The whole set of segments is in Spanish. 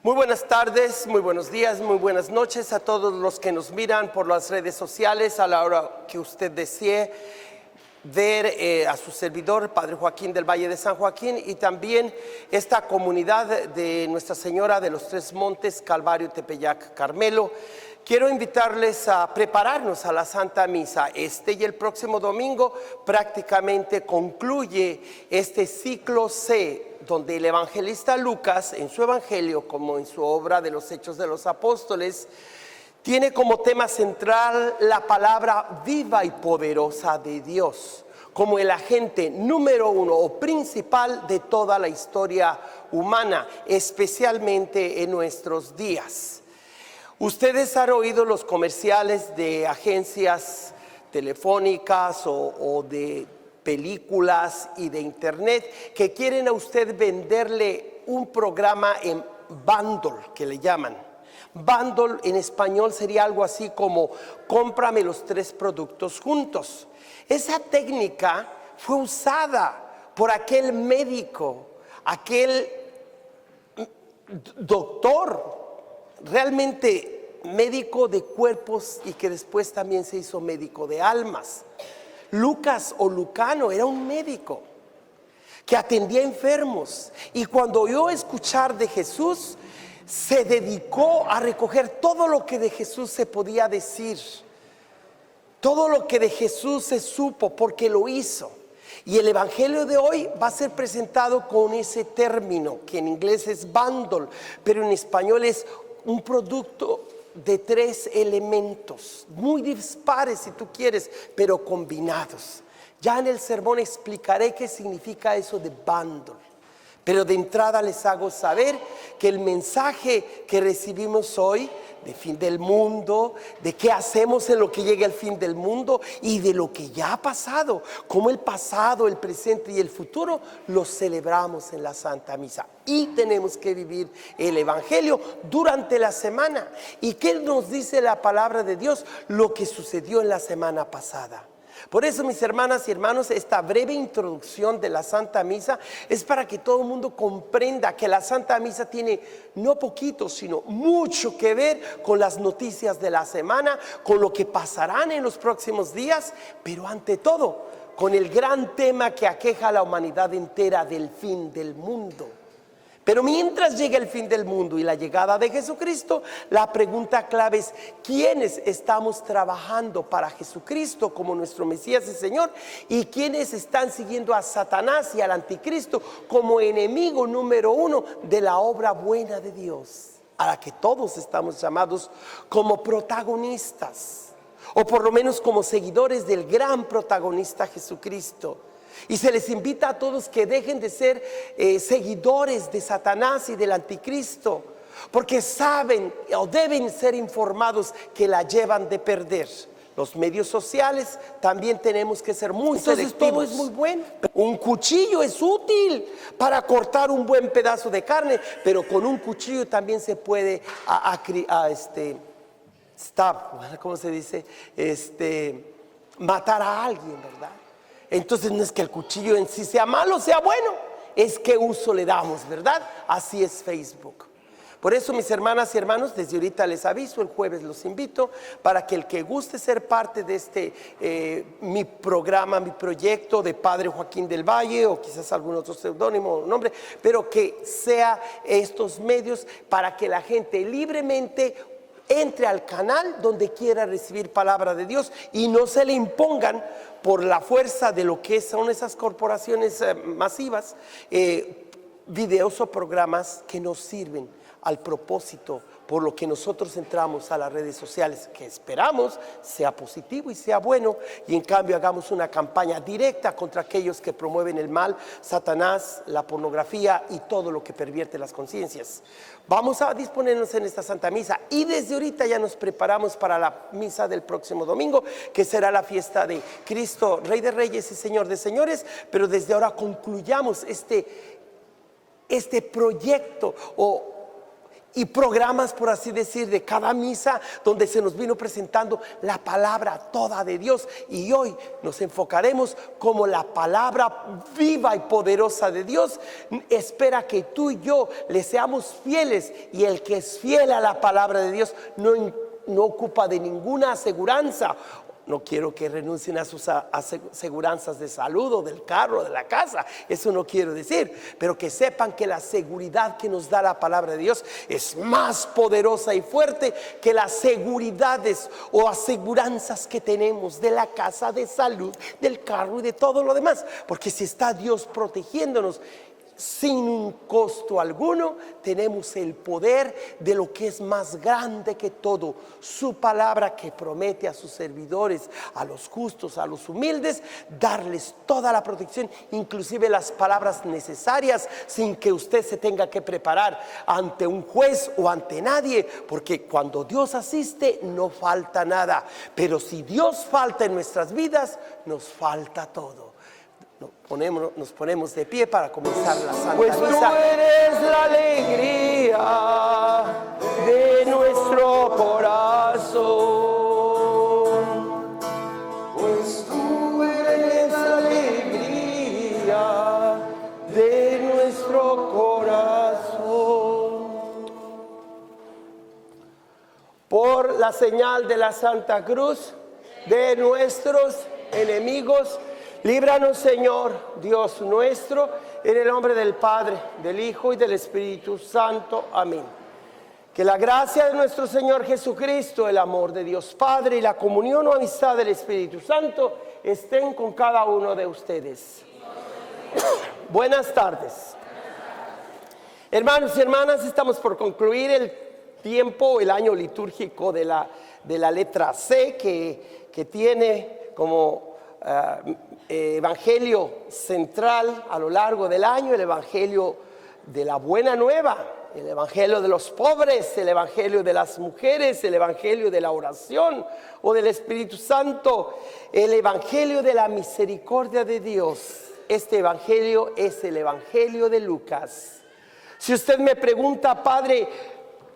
Muy buenas tardes, muy buenos días, muy buenas noches a todos los que nos miran por las redes sociales a la hora que usted desee ver a su servidor, Padre Joaquín del Valle de San Joaquín, y también esta comunidad de Nuestra Señora de los Tres Montes, Calvario, Tepeyac, Carmelo. Quiero invitarles a prepararnos a la Santa Misa. Este y el próximo domingo prácticamente concluye este ciclo C, donde el evangelista Lucas, en su evangelio como en su obra de los Hechos de los Apóstoles, tiene como tema central la palabra viva y poderosa de Dios, como el agente número uno o principal de toda la historia humana, especialmente en nuestros días. Ustedes han oído los comerciales de agencias telefónicas o de películas y de internet que quieren a usted venderle un programa en bundle, que le llaman. Bundle en español sería algo así como cómprame los 3 productos juntos. Esa técnica fue usada por aquel médico, aquel doctor, realmente médico de cuerpos y que después también se hizo médico de almas. Lucas o Lucano era un médico que atendía enfermos y cuando oyó escuchar de Jesús, se dedicó a recoger todo lo que de Jesús se podía decir, todo lo que de Jesús se supo, porque lo hizo. Y el evangelio de hoy va a ser presentado con ese término, que en inglés es bundle, pero en español es un producto de 3 elementos, muy dispares si tú quieres, pero combinados. Ya en el sermón explicaré qué significa eso de bundle. Pero de entrada les hago saber que el mensaje que recibimos hoy de fin del mundo, de qué hacemos en lo que llegue al fin del mundo y de lo que ya ha pasado, como el pasado, el presente y el futuro lo celebramos en la Santa Misa. Y tenemos que vivir el Evangelio durante la semana. ¿Y qué nos dice la palabra de Dios? Lo que sucedió en la semana pasada. Por eso, mis hermanas y hermanos, esta breve introducción de la Santa Misa es para que todo el mundo comprenda que la Santa Misa tiene no poquito, sino mucho que ver con las noticias de la semana, con lo que pasarán en los próximos días, pero ante todo, con el gran tema que aqueja a la humanidad entera del fin del mundo. Pero mientras llegue el fin del mundo y la llegada de Jesucristo, la pregunta clave es: ¿quiénes estamos trabajando para Jesucristo como nuestro Mesías y Señor? ¿Y quiénes están siguiendo a Satanás y al Anticristo como enemigo número 1 de la obra buena de Dios, a la que todos estamos llamados como protagonistas, o por lo menos como seguidores del gran protagonista Jesucristo? Y se les invita a todos que dejen de ser seguidores de Satanás y del Anticristo, porque saben o deben ser informados que la llevan de perder. Los medios sociales también tenemos que ser muy selectivos. Todo es muy bueno. Un cuchillo es útil para cortar un buen pedazo de carne, pero con un cuchillo también se puede ¿cómo se dice? Matar a alguien, ¿verdad? Entonces no es que el cuchillo en sí sea malo, sea bueno, es qué uso le damos, ¿verdad? Así es Facebook. Por eso, mis hermanas y hermanos, desde ahorita les aviso, el jueves los invito para que el que guste ser parte de mi programa, mi proyecto de Padre Joaquín del Valle, o quizás algún otro seudónimo o nombre, pero que sea estos medios para que la gente libremente entre al canal donde quiera recibir palabra de Dios y no se le impongan por la fuerza de lo que son esas corporaciones masivas, videos o programas que nos sirven al propósito por lo que nosotros entramos a las redes sociales, que esperamos sea positivo y sea bueno, y en cambio hagamos una campaña directa contra aquellos que promueven el mal, Satanás, la pornografía y todo lo que pervierte las conciencias. Vamos a disponernos en esta Santa Misa y desde ahorita ya nos preparamos para la misa del próximo domingo, que será la fiesta de Cristo, Rey de Reyes y Señor de Señores, pero desde ahora concluyamos este proyecto y programas, por así decir, de cada misa donde se nos vino presentando la palabra toda de Dios, y hoy nos enfocaremos como la palabra viva y poderosa de Dios espera que tú y yo le seamos fieles, y el que es fiel a la palabra de Dios no ocupa de ninguna aseguranza. No quiero que renuncien a sus aseguranzas de salud o del carro, de la casa. Eso no quiero decir. Pero que sepan que la seguridad que nos da la palabra de Dios es más poderosa y fuerte que las seguridades o aseguranzas que tenemos de la casa, de salud, del carro y de todo lo demás. Porque si está Dios protegiéndonos sin un costo alguno, tenemos el poder de lo que es más grande que todo, su palabra, que promete a sus servidores, a los justos, a los humildes, darles toda la protección, inclusive las palabras necesarias, sin que usted se tenga que preparar ante un juez o ante nadie, porque cuando Dios asiste no falta nada. Pero si Dios falta en nuestras vidas, nos falta todo. Nos ponemos de pie para comenzar la Santa Pues tú Misa. eres la alegría de nuestro corazón. Pues tú eres la alegría de nuestro corazón. Por la señal de la Santa Cruz de nuestros enemigos, líbranos, Señor, Dios nuestro, en el nombre del Padre, del Hijo y del Espíritu Santo. Amén. Que la gracia de nuestro Señor Jesucristo, el amor de Dios Padre y la comunión o amistad del Espíritu Santo estén con cada uno de ustedes. Buenas tardes. Hermanos y hermanas, estamos por concluir el tiempo, el año litúrgico de la letra C, que tiene como evangelio central a lo largo del año el evangelio de la buena nueva, el evangelio de los pobres, el evangelio de las mujeres, el evangelio de la oración o del Espíritu Santo, el evangelio de la misericordia de Dios. Este evangelio es el evangelio de Lucas. Si usted me pregunta, Padre,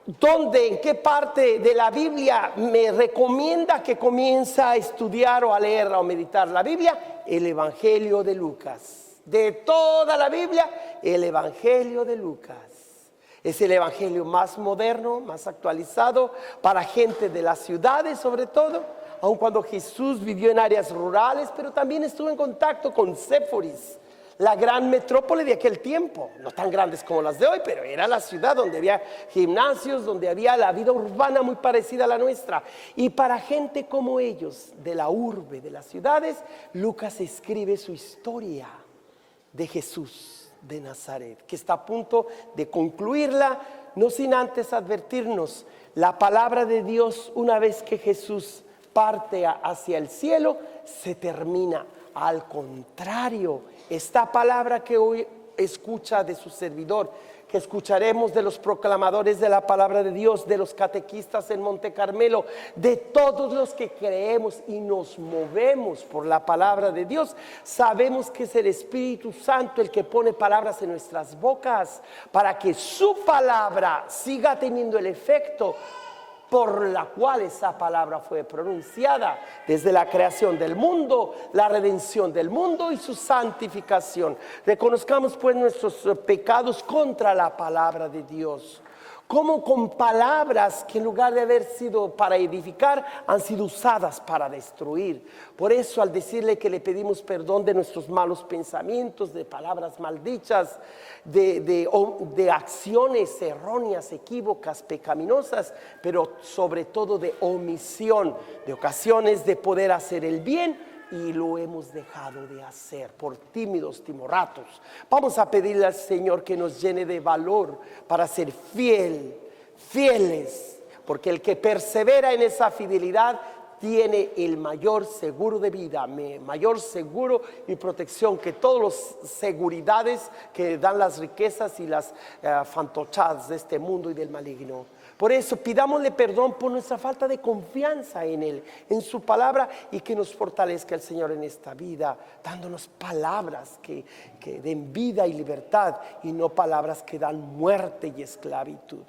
¿dónde, en qué parte de la Biblia me recomienda que comience a estudiar o a leer o a meditar la Biblia? El Evangelio de Lucas. De toda la Biblia, el Evangelio de Lucas. Es el Evangelio más moderno, más actualizado para gente de las ciudades sobre todo, aun cuando Jesús vivió en áreas rurales, pero también estuvo en contacto con Séforis, la gran metrópole de aquel tiempo, no tan grandes como las de hoy, pero era la ciudad donde había gimnasios, donde había la vida urbana muy parecida a la nuestra. Y para gente como ellos, de la urbe, de las ciudades, Lucas escribe su historia de Jesús de Nazaret, que está a punto de concluirla, no sin antes advertirnos, la palabra de Dios, una vez que Jesús parte hacia el cielo, se termina. Al contrario, esta palabra que hoy escucha de su servidor, que escucharemos de los proclamadores de la palabra de Dios, de los catequistas en Monte Carmelo, de todos los que creemos y nos movemos por la palabra de Dios, sabemos que es el Espíritu Santo el que pone palabras en nuestras bocas para que su palabra siga teniendo el efecto por la cual esa palabra fue pronunciada, desde la creación del mundo, la redención del mundo y su santificación. Reconozcamos pues nuestros pecados contra la palabra de Dios, como con palabras que en lugar de haber sido para edificar, han sido usadas para destruir. Por eso, al decirle que le pedimos perdón de nuestros malos pensamientos, de palabras maldichas, de acciones erróneas, equívocas, pecaminosas, pero sobre todo de omisión, de ocasiones de poder hacer el bien, y lo hemos dejado de hacer por tímidos, timoratos. Vamos a pedirle al Señor que nos llene de valor para ser fieles, porque el que persevera en esa fidelidad tiene el mayor seguro de vida, mayor seguro y protección que todas las seguridades que dan las riquezas y las fantochadas de este mundo y del maligno. Por eso pidámosle perdón por nuestra falta de confianza en Él, en su palabra, y que nos fortalezca el Señor en esta vida, dándonos palabras que den vida y libertad, y no palabras que dan muerte y esclavitud.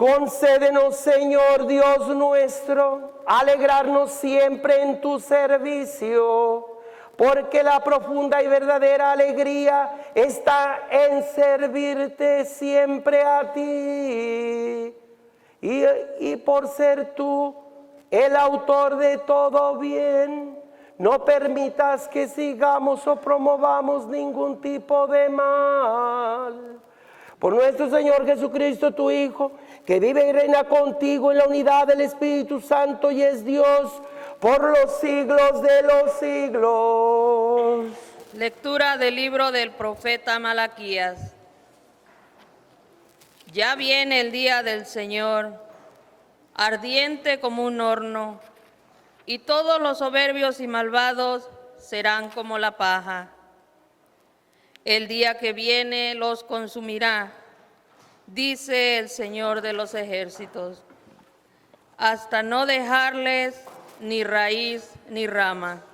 Concédenos, Señor Dios nuestro, alegrarnos siempre en tu servicio, porque la profunda y verdadera alegría está en servirte siempre a ti. Y por ser tú el autor de todo bien, no permitas que sigamos o promovamos ningún tipo de mal. Por nuestro Señor Jesucristo, tu Hijo, que vive y reina contigo en la unidad del Espíritu Santo y es Dios por los siglos de los siglos. Lectura del libro del profeta Malaquías. Ya viene el día del Señor, ardiente como un horno, y todos los soberbios y malvados serán como la paja. El día que viene los consumirá, dice el Señor de los ejércitos, hasta no dejarles ni raíz ni rama.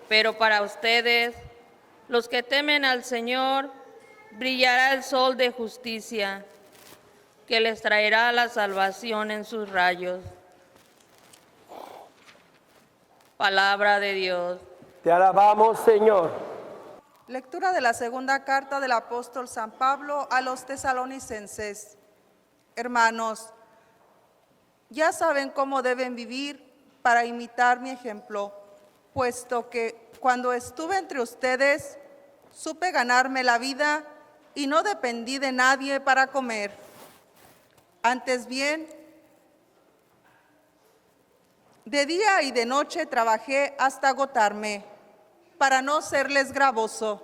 Pero para ustedes, los que temen al Señor, brillará el sol de justicia, que les traerá la salvación en sus rayos. Palabra de Dios. Te alabamos, Señor. Lectura de la segunda carta del apóstol San Pablo a los tesalonicenses. Hermanos, ya saben cómo deben vivir para imitar mi ejemplo, puesto que cuando estuve entre ustedes, supe ganarme la vida y no dependí de nadie para comer. Antes bien, de día y de noche trabajé hasta agotarme, para no serles gravoso,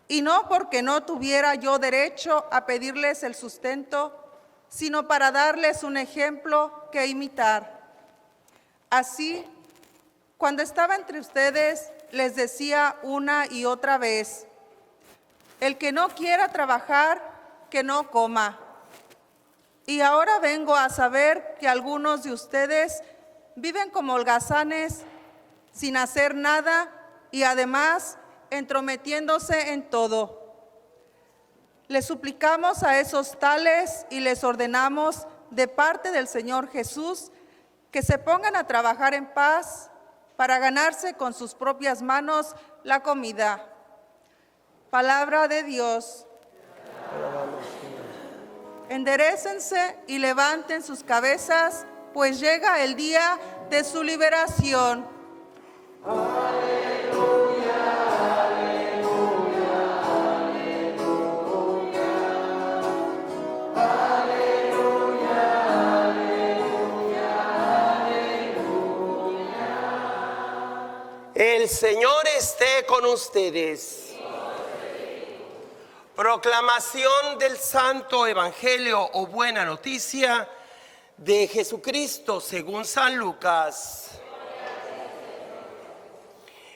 y no porque no tuviera yo derecho a pedirles el sustento, sino para darles un ejemplo que imitar. Así, cuando estaba entre ustedes, les decía una y otra vez, el que no quiera trabajar, que no coma. Y ahora vengo a saber que algunos de ustedes viven como holgazanes, sin hacer nada y además entrometiéndose en todo. Les suplicamos a esos tales y les ordenamos de parte del Señor Jesús que se pongan a trabajar en paz para ganarse con sus propias manos la comida. Palabra de Dios. Enderécense y levanten sus cabezas, pues llega el día de su liberación. El Señor esté con ustedes. Proclamación del Santo Evangelio o Buena Noticia de Jesucristo según San Lucas.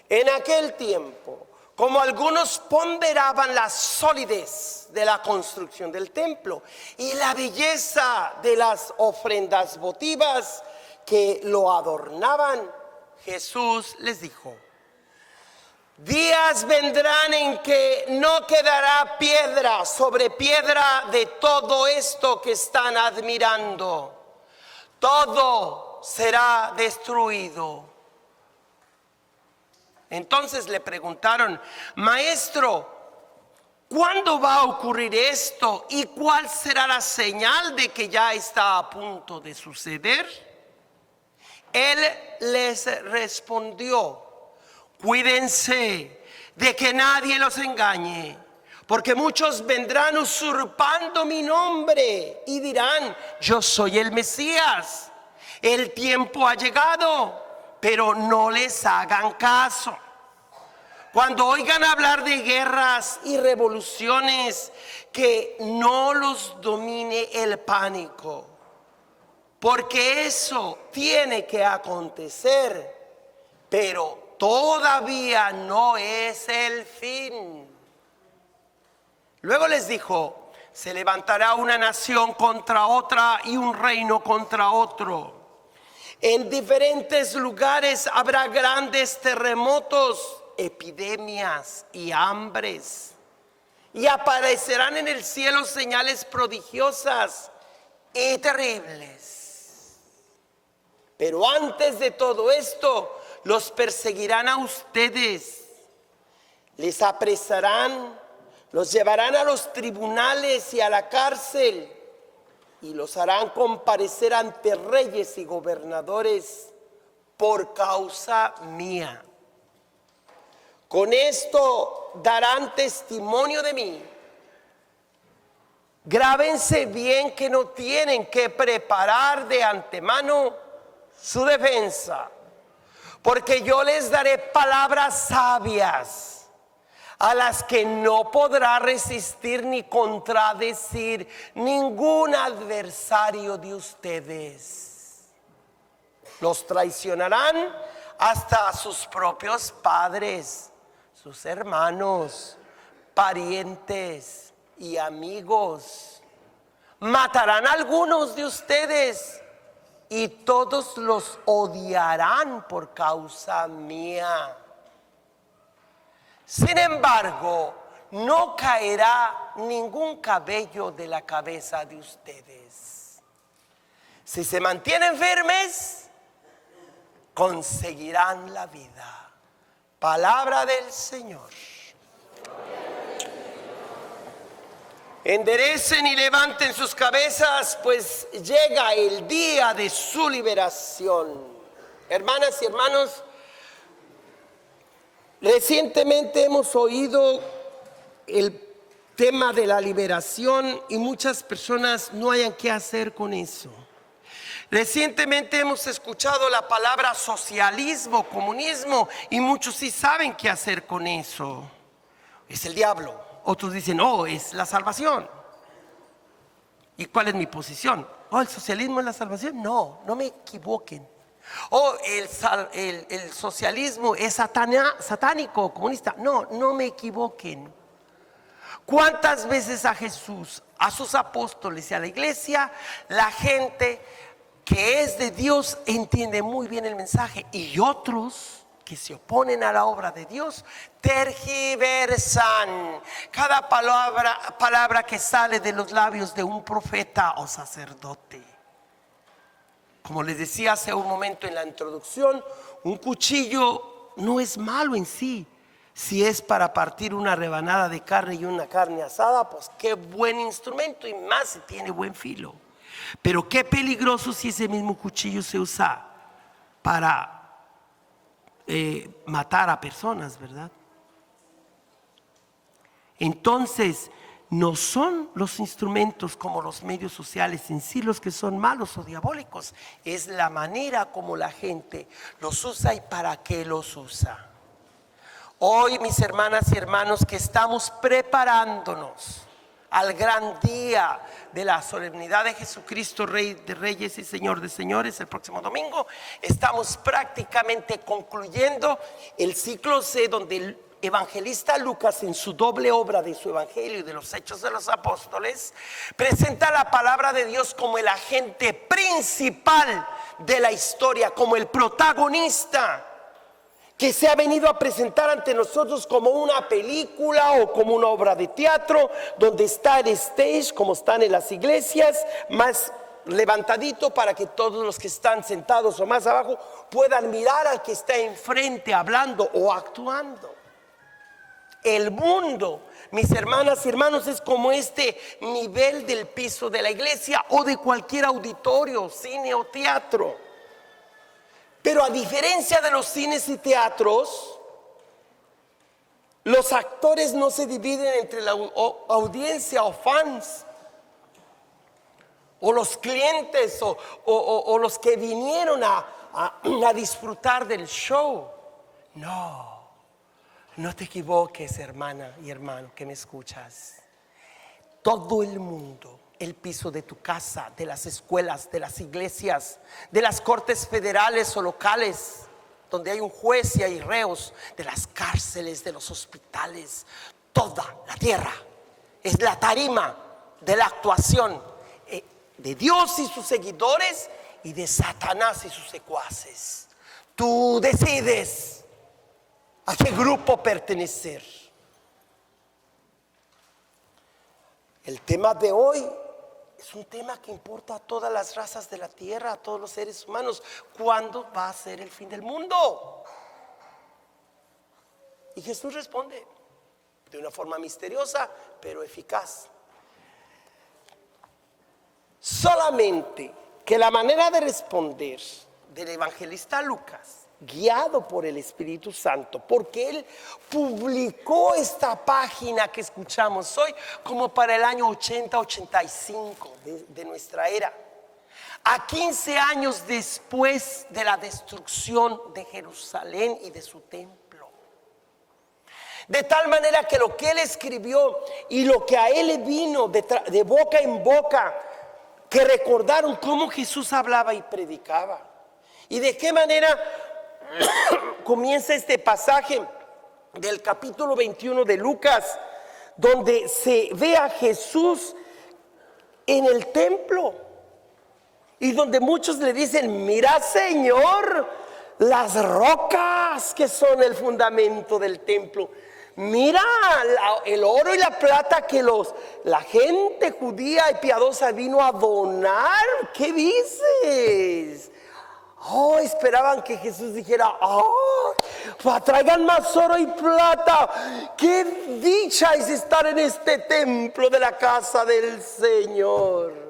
En aquel tiempo, como algunos ponderaban la solidez de la construcción del templo y la belleza de las ofrendas votivas que lo adornaban, Jesús les dijo: días vendrán en que no quedará piedra sobre piedra de todo esto que están admirando. Todo será destruido. Entonces le preguntaron: Maestro, ¿cuándo va a ocurrir esto? ¿Y cuál será la señal de que ya está a punto de suceder? Él les respondió: cuídense de que nadie los engañe, porque muchos vendrán usurpando mi nombre y dirán: yo soy el Mesías. El tiempo ha llegado, pero no les hagan caso. Cuando oigan hablar de guerras y revoluciones, que no los domine el pánico, porque eso tiene que acontecer, pero todavía no es el fin. Luego les dijo: se levantará una nación contra otra y un reino contra otro. En diferentes lugares habrá grandes terremotos, epidemias y hambres. y aparecerán en el cielo señales prodigiosas y terribles. Pero antes de todo esto, los perseguirán a ustedes, les apresarán, los llevarán a los tribunales y a la cárcel y los harán comparecer ante reyes y gobernadores por causa mía. Con esto darán testimonio de mí. Grábense bien que no tienen que preparar de antemano su defensa, porque yo les daré palabras sabias a las que no podrá resistir ni contradecir ningún adversario de ustedes. Los traicionarán hasta sus propios padres, sus hermanos, parientes y amigos. Matarán a algunos de ustedes y todos los odiarán por causa mía. Sin embargo, no caerá ningún cabello de la cabeza de ustedes. Si se mantienen firmes, conseguirán la vida. Palabra del Señor. Enderecen y levanten sus cabezas, pues llega el día de su liberación. Hermanas y hermanos, recientemente hemos oído el tema de la liberación y muchas personas no hayan qué hacer con eso. Recientemente hemos escuchado la palabra socialismo, comunismo, y muchos sí saben qué hacer con eso. Es el diablo. Otros dicen, no, es la salvación. ¿Y cuál es mi posición? Oh, ¿el socialismo es la salvación? No, no me equivoquen. Oh, el socialismo es satánico, comunista. No, no me equivoquen. ¿Cuántas veces a Jesús, a sus apóstoles y a la iglesia, la gente que es de Dios entiende muy bien el mensaje, y otros que se oponen a la obra de Dios tergiversan cada palabra que sale de los labios de un profeta o sacerdote? Como les decía hace un momento en la introducción, un cuchillo no es malo en sí. Si es para partir una rebanada de carne y una carne asada, pues qué buen instrumento, y más si tiene buen filo. Pero qué peligroso si ese mismo cuchillo se usa para matar a personas, ¿verdad? Entonces, no son los instrumentos como los medios sociales en sí los que son malos o diabólicos, es la manera como la gente los usa y para qué los usa. Hoy, mis hermanas y hermanos, que estamos preparándonos al gran día de la solemnidad de Jesucristo, Rey de Reyes y Señor de Señores, el próximo domingo, estamos prácticamente concluyendo el ciclo C, donde el evangelista Lucas, en su doble obra de su evangelio y de los Hechos de los Apóstoles, presenta la palabra de Dios como el agente principal de la historia, como el protagonista que se ha venido a presentar ante nosotros como una película o como una obra de teatro, donde está el stage, como están en las iglesias, más levantadito para que todos los que están sentados o más abajo puedan mirar al que está enfrente hablando o actuando. El mundo, mis hermanas y hermanos, es como este nivel del piso de la iglesia o de cualquier auditorio, cine o teatro. Pero a diferencia de los cines y teatros, los actores no se dividen entre la audiencia o fans, o los clientes, o los que vinieron a disfrutar del show. No, no te equivoques, hermana y hermano que me escuchas. Todo el mundo, el piso de tu casa, de las escuelas, de las iglesias, de las cortes federales o locales, donde hay un juez y hay reos, de las cárceles, de los hospitales, toda la tierra es la tarima de la actuación de Dios y sus seguidores y de Satanás y sus secuaces. Tú decides a qué grupo pertenecer. El tema de hoy es un tema que importa a todas las razas de la tierra, a todos los seres humanos. ¿Cuándo va a ser el fin del mundo? Y Jesús responde de una forma misteriosa, pero eficaz. Solamente que la manera de responder del evangelista Lucas, guiado por el Espíritu Santo, porque él publicó esta página que escuchamos hoy como para el año 80-85 de nuestra era, a 15 años después de la destrucción de Jerusalén y de su templo. De tal manera que lo que él escribió y lo que a él le vino de boca en boca, que recordaron cómo Jesús hablaba y predicaba. Y de qué manera comienza este pasaje del capítulo 21 de Lucas, donde se ve a Jesús en el templo y donde muchos le dicen: mira, Señor, las rocas que son el fundamento del templo. Mira el oro y la plata que la gente judía y piadosa vino a donar. ¿Qué dices? Oh, esperaban que Jesús dijera: oh, traigan más oro y plata. Qué dicha es estar en este templo de la casa del Señor.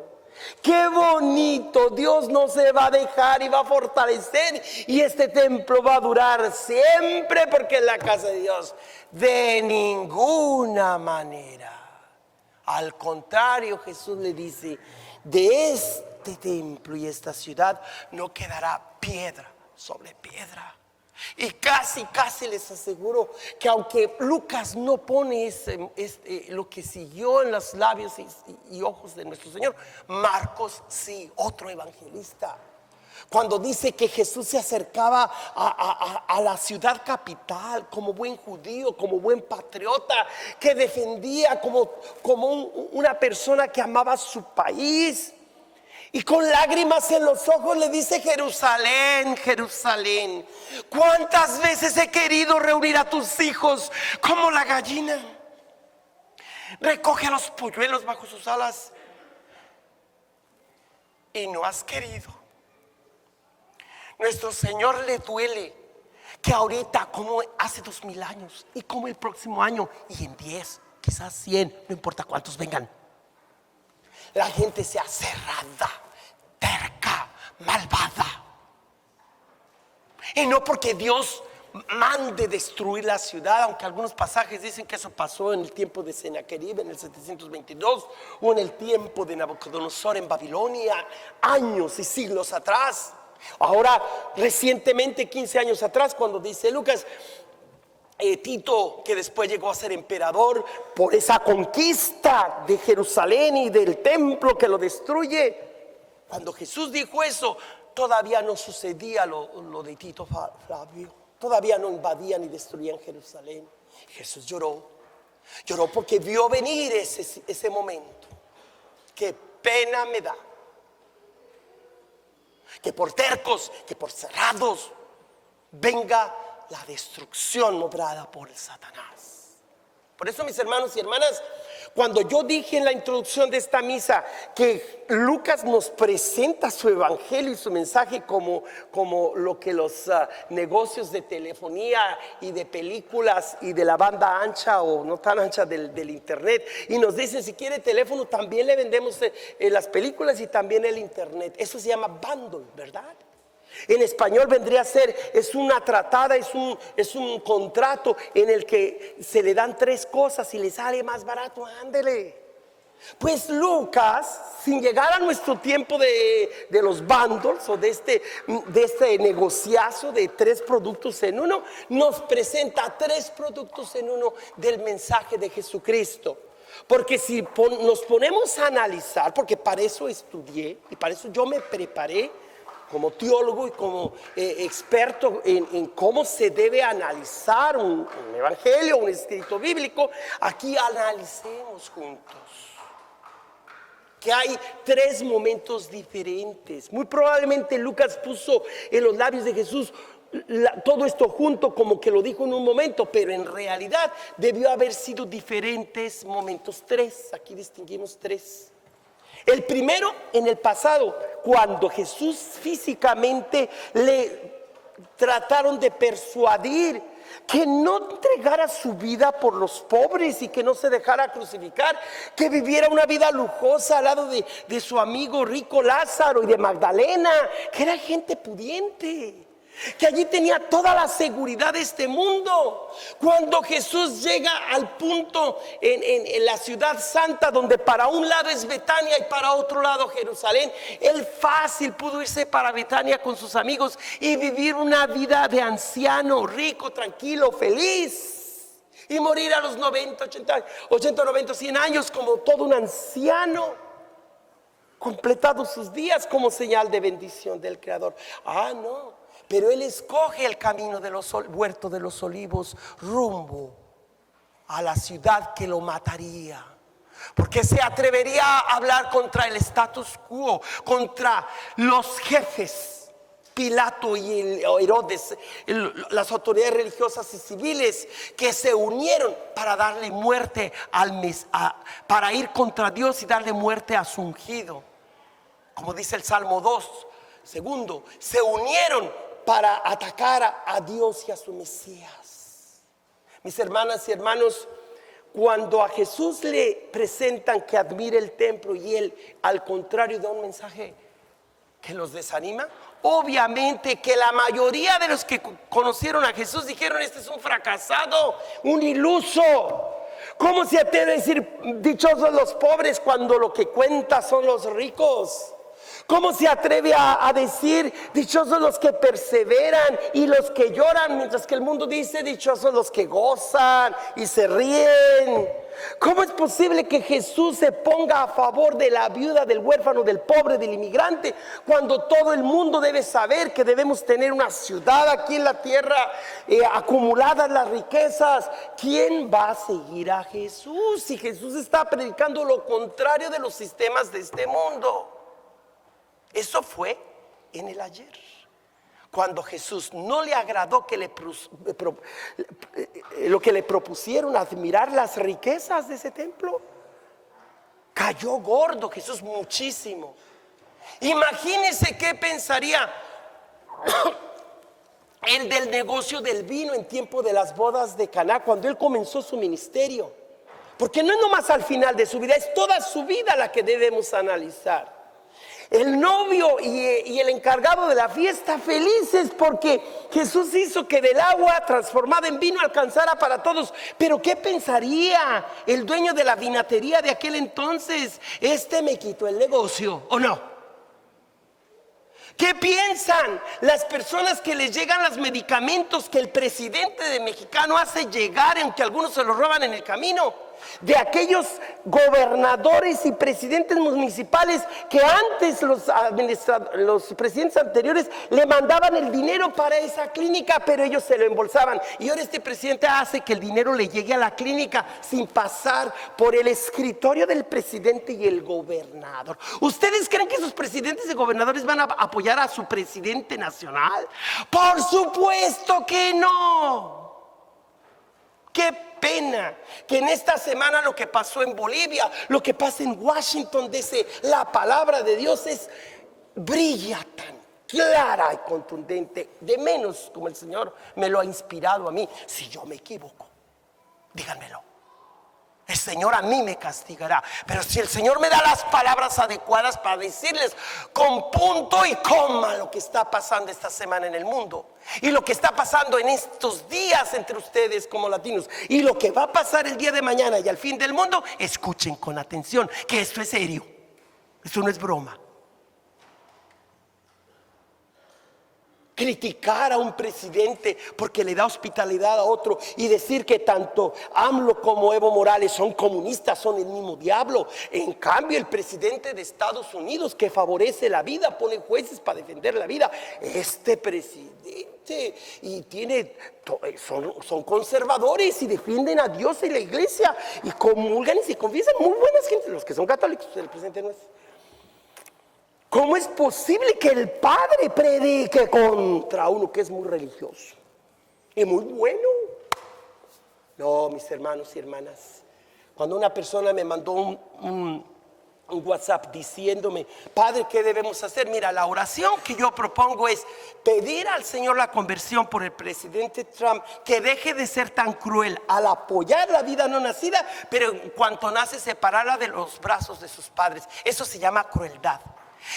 Qué bonito, Dios no se va a dejar y va a fortalecer, y este templo va a durar siempre, porque es la casa de Dios. De ninguna manera. Al contrario, Jesús le dice: de este templo y esta ciudad no quedará piedra sobre piedra. Y casi les aseguro que aunque Lucas no pone lo que siguió en los labios y ojos de nuestro Señor, Marcos sí, otro evangelista, cuando dice que Jesús se acercaba a la ciudad capital como buen judío, como buen patriota, que defendía como una persona que amaba su país. Y con lágrimas en los ojos le dice: Jerusalén, Jerusalén, ¿cuántas veces he querido reunir a tus hijos como la gallina recoge a los polluelos bajo sus alas, y no has querido? Nuestro Señor le duele que ahorita, como hace 2000 años, y como el próximo año, y en 10, quizás 100, no importa cuántos vengan, la gente sea cerrada, terca, malvada. Y no porque Dios mande destruir la ciudad, aunque algunos pasajes dicen que eso pasó en el tiempo de Sennacherib en el 722, o en el tiempo de Nabucodonosor en Babilonia, años y siglos atrás. Ahora, recientemente, 15 años atrás, cuando dice Lucas, Tito, que después llegó a ser emperador, por esa conquista de Jerusalén y del templo que lo destruye, cuando Jesús dijo eso, todavía no sucedía lo de Tito Flavio, todavía no invadían ni destruían Jerusalén. Jesús lloró porque vio venir ese momento. Qué pena me da que por tercos, que por cerrados, venga la destrucción obrada por el Satanás. Por eso, mis hermanos y hermanas, cuando yo dije en la introducción de esta misa que Lucas nos presenta su evangelio y su mensaje como lo que los negocios de telefonía y de películas y de la banda ancha o no tan ancha del internet, y nos dicen: si quiere teléfono, también le vendemos las películas y también el internet. Eso se llama bundle, ¿verdad? En español vendría a ser, es una tratada, es un contrato en el que se le dan 3 cosas y le sale más barato. Ándele. Pues Lucas, sin llegar a nuestro tiempo de los bundles o de este negociazo de 3 productos en uno, nos presenta 3 productos en uno del mensaje de Jesucristo. Porque si nos ponemos a analizar, porque para eso estudié y para eso yo me preparé como teólogo y como experto en cómo se debe analizar un evangelio, un escrito bíblico, aquí analicemos juntos que hay 3 momentos diferentes. Muy probablemente Lucas puso en los labios de Jesús todo esto junto como que lo dijo en un momento, pero en realidad debió haber sido diferentes momentos. 3, aquí distinguimos 3. El primero, en el pasado, cuando Jesús físicamente le trataron de persuadir que no entregara su vida por los pobres y que no se dejara crucificar, que viviera una vida lujosa al lado de su amigo rico Lázaro y de Magdalena, que era gente pudiente, que allí tenía toda la seguridad de este mundo. Cuando Jesús llega al punto en la ciudad santa, donde para un lado es Betania y para otro lado Jerusalén, él fácil pudo irse para Betania con sus amigos y vivir una vida de anciano, rico, tranquilo, feliz, y morir a los 90, 80, 90, 100 años como todo un anciano, completados sus días como señal de bendición del Creador. No, pero él escoge el camino de los huertos de los olivos rumbo a la ciudad que lo mataría, porque se atrevería a hablar contra el status quo, contra los jefes, Pilato y Herodes, las autoridades religiosas y civiles que se unieron para darle muerte para ir contra Dios y darle muerte a su ungido. Como dice el Salmo 2, segundo, se unieron para atacar a Dios y a su Mesías. Mis hermanas y hermanos, cuando a Jesús le presentan que admire el templo y él, al contrario, da un mensaje que los desanima, obviamente que la mayoría de los que conocieron a Jesús dijeron: este es un fracasado, un iluso. ¿Cómo se atreve a decir dichosos los pobres cuando lo que cuenta son los ricos? ¿Cómo se atreve a decir dichosos los que perseveran y los que lloran, mientras que el mundo dice dichosos los que gozan y se ríen? ¿Cómo es posible que Jesús se ponga a favor de la viuda, del huérfano, del pobre, del inmigrante, cuando todo el mundo debe saber que debemos tener una ciudad aquí en la tierra, acumuladas las riquezas? ¿Quién va a seguir a Jesús si Jesús está predicando lo contrario de los sistemas de este mundo? Eso fue en el ayer, cuando Jesús no le agradó lo que le propusieron, admirar las riquezas de ese templo. Cayó gordo Jesús muchísimo. Imagínense qué pensaría el del negocio del vino en tiempo de las bodas de Caná, cuando él comenzó su ministerio. Porque no es nomás al final de su vida, es toda su vida la que debemos analizar. El novio y el encargado de la fiesta felices porque Jesús hizo que del agua transformada en vino alcanzara para todos. Pero ¿qué pensaría el dueño de la vinatería de aquel entonces? Me quitó el negocio, ¿o no? ¿Qué piensan las personas que les llegan los medicamentos que el presidente de Mexicano hace llegar, aunque algunos se los roban en el camino? De aquellos gobernadores y presidentes municipales que antes los presidentes anteriores le mandaban el dinero para esa clínica, pero ellos se lo embolsaban. Y ahora este presidente hace que el dinero le llegue a la clínica sin pasar por el escritorio del presidente y el gobernador. ¿Ustedes creen que esos presidentes y gobernadores van a apoyar a su presidente nacional? ¡Por supuesto que no! ¡Qué pena que en esta semana lo que pasó en Bolivia, lo que pasa en Washington DC, la palabra de Dios brilla tan clara y contundente, de menos como el Señor me lo ha inspirado a mí? Si yo me equivoco, díganmelo. El Señor a mí me castigará, pero si el Señor me da las palabras adecuadas para decirles con punto y coma lo que está pasando esta semana en el mundo y lo que está pasando en estos días entre ustedes como latinos y lo que va a pasar el día de mañana y al fin del mundo, escuchen con atención que esto es serio, esto no es broma. Criticar a un presidente porque le da hospitalidad a otro y decir que tanto AMLO como Evo Morales son comunistas, son el mismo diablo. En cambio, el presidente de Estados Unidos, que favorece la vida, pone jueces para defender la vida, este presidente son conservadores y defienden a Dios y la iglesia y comulgan y se confiesan, muy buenas gente. Los que son católicos, el presidente no es. ¿Cómo es posible que el padre predique contra uno que es muy religioso y muy bueno? No, mis hermanos y hermanas, cuando una persona me mandó un WhatsApp diciéndome, padre, ¿qué debemos hacer? Mira, la oración que yo propongo es pedir al Señor la conversión por el presidente Trump, que deje de ser tan cruel al apoyar la vida no nacida, pero en cuanto nace separarla de los brazos de sus padres. Eso se llama crueldad.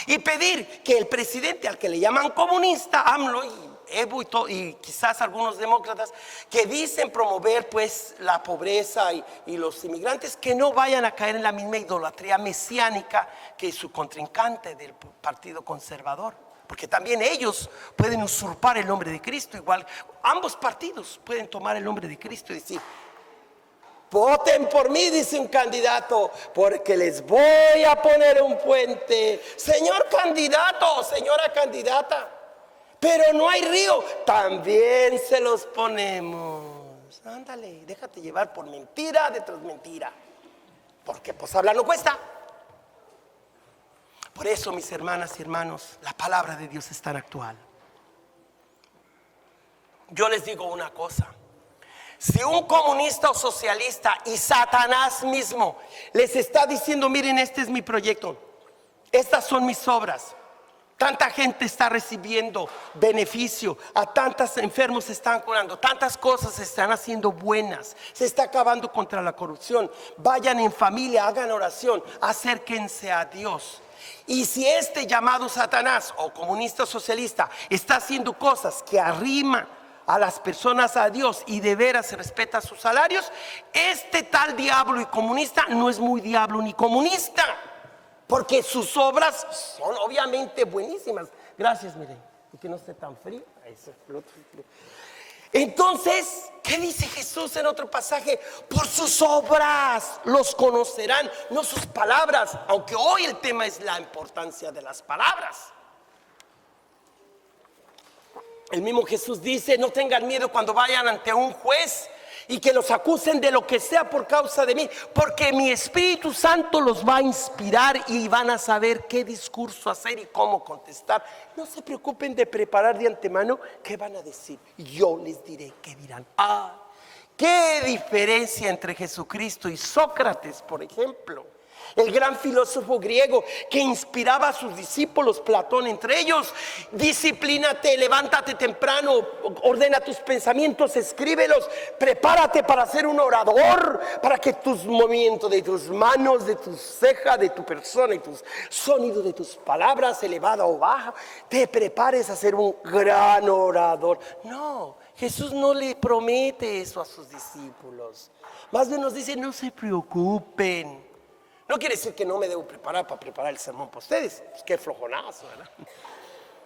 Y pedir que el presidente, al que le llaman comunista, AMLO y Evo y quizás algunos demócratas que dicen promover pues la pobreza y los inmigrantes, que no vayan a caer en la misma idolatría mesiánica que su contrincante del Partido Conservador, porque también ellos pueden usurpar el nombre de Cristo. Igual ambos partidos pueden tomar el nombre de Cristo y decir, voten por mí, dice un candidato, porque les voy a poner un puente. Señor candidato, señora candidata, pero no hay río, también se los ponemos. Ándale, déjate llevar por mentira detrás mentira, porque pues hablar no cuesta. Por eso, mis hermanas y hermanos, la palabra de Dios es tan actual. Yo les digo una cosa: si un comunista o socialista y Satanás mismo les está diciendo, miren, este es mi proyecto, estas son mis obras, tanta gente está recibiendo beneficio, a tantos enfermos se están curando, tantas cosas se están haciendo buenas, se está acabando contra la corrupción, vayan en familia, hagan oración, acérquense a Dios. Y si este llamado Satanás o comunista o socialista está haciendo cosas que arriman a las personas a Dios y de veras se respeta sus salarios, este tal diablo y comunista no es muy diablo ni comunista, porque sus obras son obviamente buenísimas. Gracias, miren, y que no esté tan frío. Entonces, ¿qué dice Jesús en otro pasaje? Por sus obras los conocerán, no sus palabras, aunque hoy el tema es la importancia de las palabras. El mismo Jesús dice, no tengan miedo cuando vayan ante un juez y que los acusen de lo que sea por causa de mí, porque mi Espíritu Santo los va a inspirar y van a saber qué discurso hacer y cómo contestar. No se preocupen de preparar de antemano qué van a decir. Yo les diré qué dirán. Qué diferencia entre Jesucristo y Sócrates, por ejemplo. El gran filósofo griego que inspiraba a sus discípulos, Platón entre ellos: disciplínate, levántate temprano, ordena tus pensamientos, escríbelos, prepárate para ser un orador, para que tus movimientos de tus manos, de tus cejas, de tu persona y tus sonidos de tus palabras, elevada o baja, te prepares a ser un gran orador. No, Jesús no le promete eso a sus discípulos. Más bien nos dice, no se preocupen. No quiere decir que no me debo preparar para preparar el sermón para ustedes. Pues qué flojonazo, ¿verdad?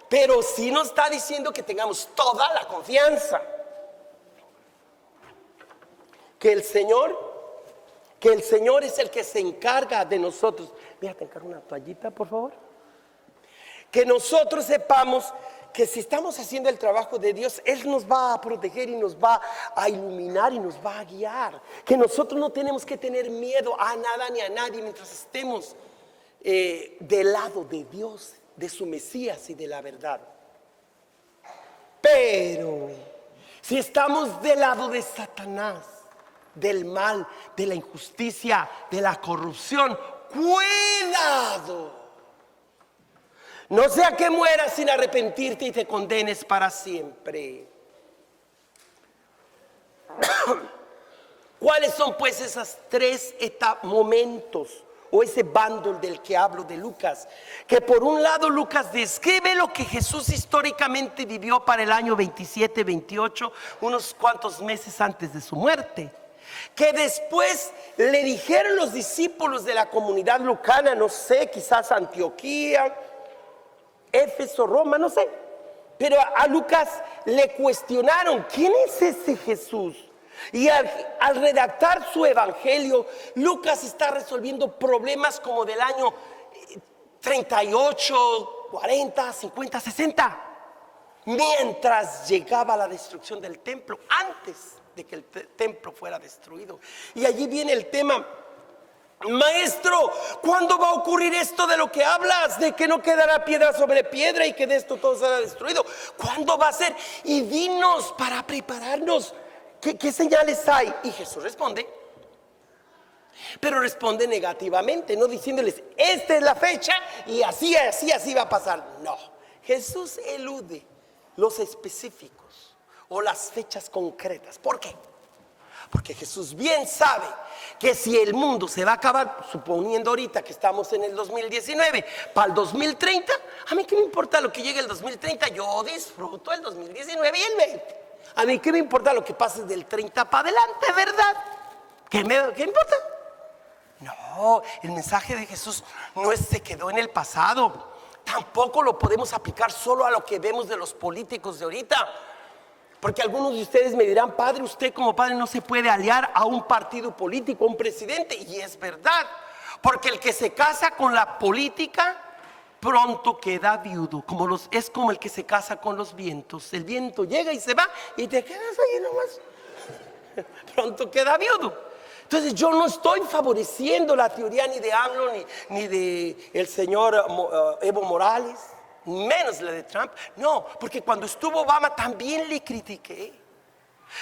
Pero sí nos está diciendo que tengamos toda la confianza. Que el Señor es el que se encarga de nosotros. Mira, te encargo una toallita, por favor. Que nosotros sepamos que si estamos haciendo el trabajo de Dios, Él nos va a proteger y nos va a iluminar y nos va a guiar. Que nosotros no tenemos que tener miedo a nada ni a nadie mientras estemos del lado de Dios, de su Mesías y de la verdad. Pero si estamos del lado de Satanás, del mal, de la injusticia, de la corrupción, cuidado. No sea que mueras sin arrepentirte y te condenes para siempre. ¿Cuáles son pues esas tres momentos o ese bundle del que hablo de Lucas? Que por un lado Lucas describe lo que Jesús históricamente vivió para el año 27-28, unos cuantos meses antes de su muerte. Que después le dijeron los discípulos de la comunidad lucana, no sé, quizás Antioquía, Éfeso, Roma, no sé. Pero a Lucas le cuestionaron, ¿quién es ese Jesús? Y al redactar su evangelio, Lucas está resolviendo problemas como del año 38, 40, 50, 60. Mientras llegaba la destrucción del templo, antes de que el templo fuera destruido. Y allí viene el tema maestro, ¿cuándo va a ocurrir esto de lo que hablas? De que no quedará piedra sobre piedra y que de esto todo será destruido. ¿Cuándo va a ser? Y dinos para prepararnos. ¿Qué señales hay? Y Jesús responde, pero responde negativamente, no diciéndoles, esta es la fecha y así va a pasar. No, Jesús elude los específicos o las fechas concretas. ¿Por qué? Porque Jesús bien sabe que si el mundo se va a acabar, suponiendo ahorita que estamos en el 2019, para el 2030, a mí qué me importa lo que llegue el 2030, yo disfruto el 2019 y el 20. A mí qué me importa lo que pase del 30 para adelante, ¿verdad? ¿Qué importa? No, el mensaje de Jesús no se quedó en el pasado. Tampoco lo podemos aplicar solo a lo que vemos de los políticos de ahorita. Porque algunos de ustedes me dirán, padre, usted como padre no se puede aliar a un partido político, a un presidente. Y es verdad, porque el que se casa con la política pronto queda viudo. Es como el que se casa con los vientos. El viento llega y se va y te quedas ahí nomás. Pronto queda viudo. Entonces yo no estoy favoreciendo la teoría ni de AMLO ni de el señor Evo Morales, menos la de Trump. No, porque cuando estuvo Obama también le critiqué.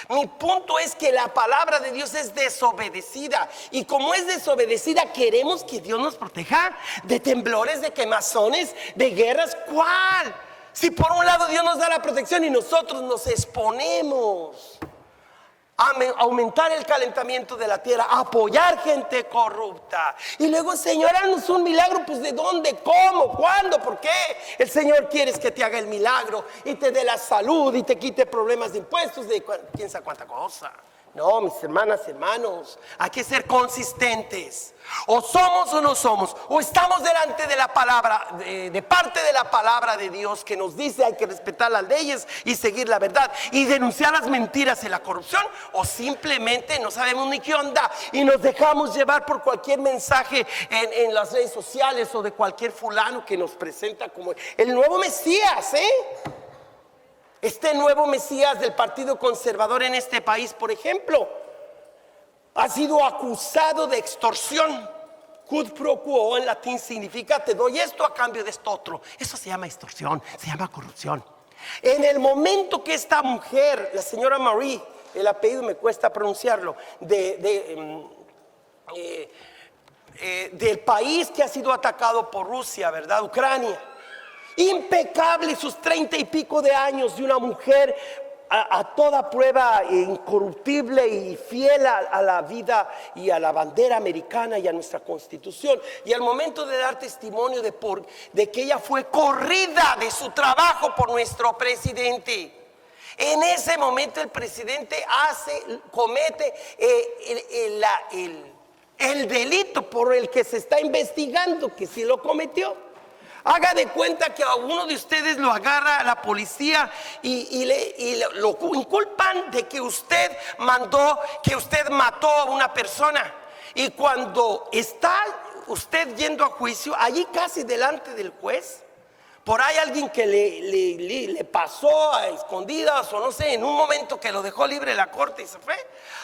Mi punto es que la palabra de Dios es desobedecida. Y como es desobedecida, queremos que Dios nos proteja de temblores, de quemazones, de guerras. ¿Cuál? Si por un lado Dios nos da la protección y nosotros nos exponemos a aumentar el calentamiento de la tierra, a apoyar gente corrupta. Y luego, Señor, haznos un milagro. Pues ¿de dónde? ¿Cómo? ¿Cuándo? ¿Por qué? El Señor quiere que te haga el milagro y te dé la salud y te quite problemas de impuestos, de quién sabe cuánta cosa. No, mis hermanas, hermanos, hay que ser consistentes. O somos o no somos. O estamos delante de la palabra, de parte de la palabra de Dios que nos dice hay que respetar las leyes y seguir la verdad y denunciar las mentiras y la corrupción. O simplemente no sabemos ni qué onda y nos dejamos llevar por cualquier mensaje en las redes sociales o de cualquier fulano que nos presenta como el nuevo Mesías, Este nuevo Mesías del Partido Conservador en este país, por ejemplo, ha sido acusado de extorsión. Quid pro quo en latín significa te doy esto a cambio de esto otro. Eso se llama extorsión, se llama corrupción. En el momento que esta mujer, la señora Marie, el apellido me cuesta pronunciarlo, del país que ha sido atacado por Rusia, ¿verdad? Ucrania. Impecable sus 30 y pico de años de una mujer a toda prueba incorruptible y fiel a la vida y a la bandera americana y a nuestra constitución. Y al momento de dar testimonio de que ella fue corrida de su trabajo por nuestro presidente, en ese momento el presidente comete el delito por el que se está investigando, que sí lo cometió. Haga de cuenta que a uno de ustedes lo agarra la policía y lo inculpan de que usted mató a una persona. Y cuando está usted yendo a juicio, allí casi delante del juez, por ahí alguien que le pasó a escondidas o no sé, en un momento que lo dejó libre la corte y se fue,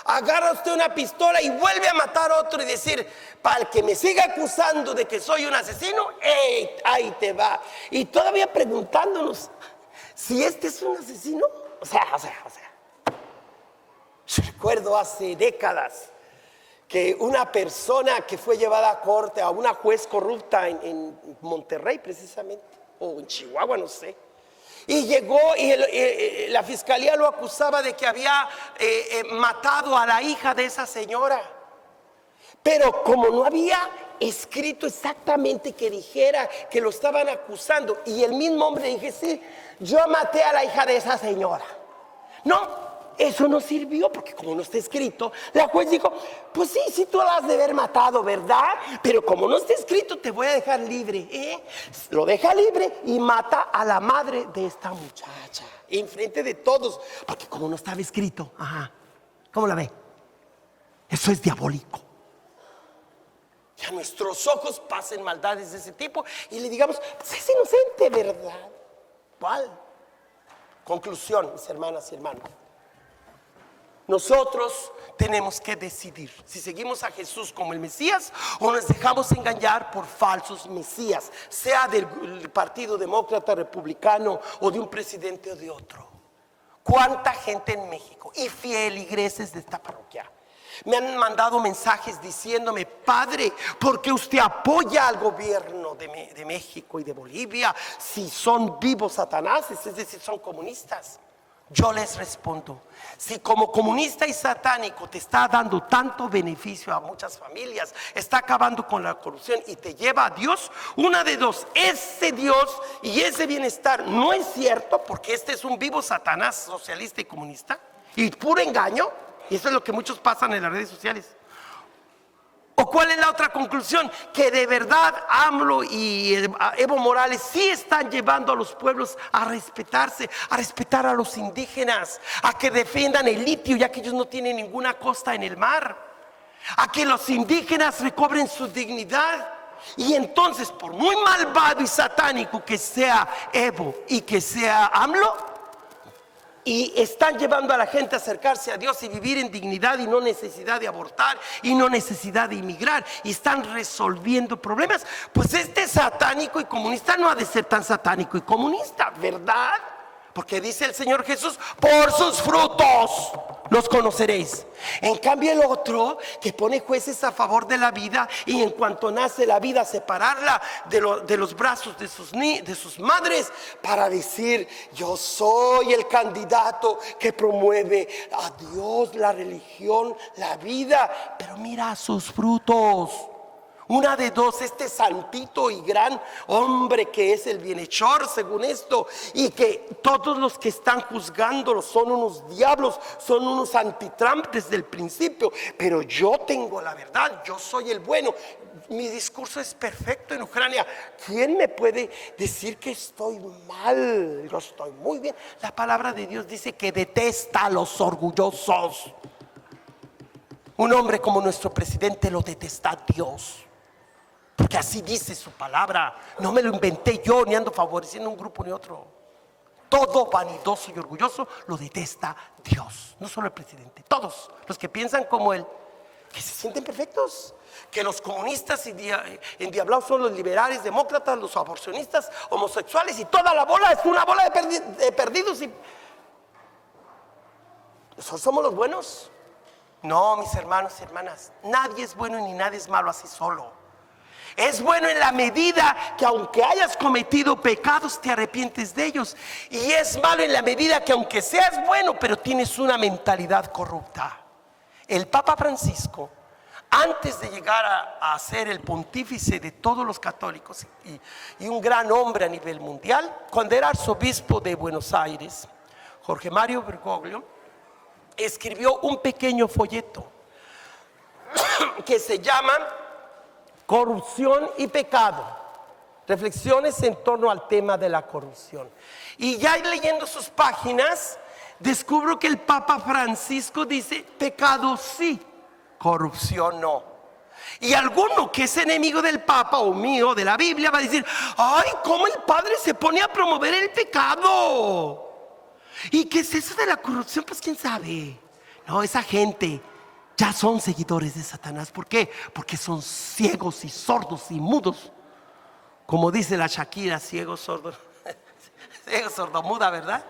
agarra usted una pistola y vuelve a matar a otro y decir, para el que me siga acusando de que soy un asesino, ¡ey! Ahí te va. Y todavía preguntándonos si este es un asesino. O sea. Yo recuerdo hace décadas que una persona que fue llevada a corte, a una juez corrupta en Monterrey precisamente, o en Chihuahua, no sé. Y llegó y la fiscalía lo acusaba de que había matado a la hija de esa señora. Pero como no había escrito exactamente que dijera que lo estaban acusando, y el mismo hombre dije, sí, yo maté a la hija de esa señora. No, eso no sirvió, porque como no está escrito, la juez dijo, pues sí, tú la has de haber matado, ¿verdad? Pero como no está escrito, te voy a dejar libre, Lo deja libre y mata a la madre de esta muchacha, enfrente de todos, porque como no estaba escrito, ¿cómo la ve? Eso es diabólico. Y a nuestros ojos pasen maldades de ese tipo y le digamos, pues es inocente, ¿verdad? ¿Cuál? Conclusión, mis hermanas y hermanos. Nosotros tenemos que decidir si seguimos a Jesús como el Mesías o nos dejamos engañar por falsos mesías, sea del Partido Demócrata, Republicano o de un presidente o de otro. ¿Cuánta gente en México y feligreses de esta parroquia me han mandado mensajes diciéndome: Padre, ¿por qué usted apoya al gobierno de México y de Bolivia si son vivos satanáses, es decir, son comunistas? Yo les respondo: si como comunista y satánico te está dando tanto beneficio a muchas familias, está acabando con la corrupción y te lleva a Dios, una de dos: ese Dios y ese bienestar no es cierto, porque este es un vivo Satanás socialista y comunista y puro engaño, y eso es lo que muchos pasan en las redes sociales. ¿O cuál es la otra conclusión? Que de verdad AMLO y Evo Morales sí están llevando a los pueblos a respetarse, a respetar a los indígenas, a que defiendan el litio, ya que ellos no tienen ninguna costa en el mar, a que los indígenas recobren su dignidad. Y entonces, por muy malvado y satánico que sea Evo y que sea AMLO, y están llevando a la gente a acercarse a Dios y vivir en dignidad y no necesidad de abortar y no necesidad de inmigrar, y están resolviendo problemas, pues este satánico y comunista no ha de ser tan satánico y comunista, ¿verdad? Porque dice el Señor Jesús: por sus frutos los conoceréis. En cambio el otro, que pone jueces a favor de la vida y en cuanto nace la vida separarla de los brazos de sus madres, para decir: yo soy el candidato que promueve a Dios, la religión, la vida. Pero mira sus frutos. Una de dos: este santito y gran hombre que es el bienhechor según esto, y que todos los que están juzgándolo son unos diablos, son unos anti-Trump desde el principio, pero yo tengo la verdad, yo soy el bueno, mi discurso es perfecto en Ucrania. ¿Quién me puede decir que estoy mal? Yo estoy muy bien. La palabra de Dios dice que detesta a los orgullosos. Un hombre como nuestro presidente lo detesta Dios, porque así dice su palabra. No me lo inventé yo, ni ando favoreciendo un grupo ni otro. Todo vanidoso y orgulloso lo detesta Dios. No solo el presidente, todos los que piensan como él, que se sienten perfectos, que los comunistas endiablados son los liberales, demócratas, los aborcionistas, homosexuales, y toda la bola es una bola de perdidos. Y ¿nosotros somos los buenos? No, mis hermanos y hermanas, nadie es bueno ni nadie es malo así solo. Es bueno en la medida que aunque hayas cometido pecados te arrepientes de ellos, y es malo en la medida que aunque seas bueno pero tienes una mentalidad corrupta. El Papa Francisco, antes de llegar a ser el pontífice de todos los católicos y un gran hombre a nivel mundial, cuando era arzobispo de Buenos Aires, Jorge Mario Bergoglio, escribió un pequeño folleto que se llama Corrupción y pecado, reflexiones en torno al tema de la corrupción. Y ya leyendo sus páginas, descubro que el Papa Francisco dice: pecado sí, corrupción no. Y alguno que es enemigo del Papa o mío, de la Biblia, va a decir: ay, ¿cómo el Padre se pone a promover el pecado? ¿Y qué es eso de la corrupción? Pues quién sabe. No, esa gente ya son seguidores de Satanás. ¿Por qué? Porque son ciegos y sordos y mudos. Como dice la Shakira: ciego, sordo, ciego, sordomuda, ¿verdad?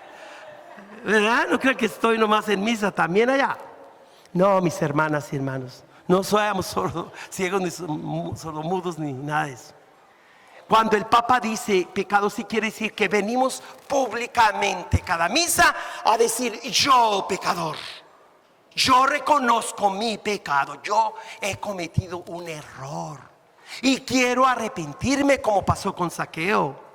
¿Verdad? No creo que estoy nomás en misa también allá. No, mis hermanas y hermanos, no somos ciegos ni sordomudos ni nada de eso. Cuando el Papa dice pecado, sí quiere decir que venimos públicamente cada misa a decir: yo pecador, yo reconozco mi pecado, yo he cometido un error y quiero arrepentirme, como pasó con Zaqueo.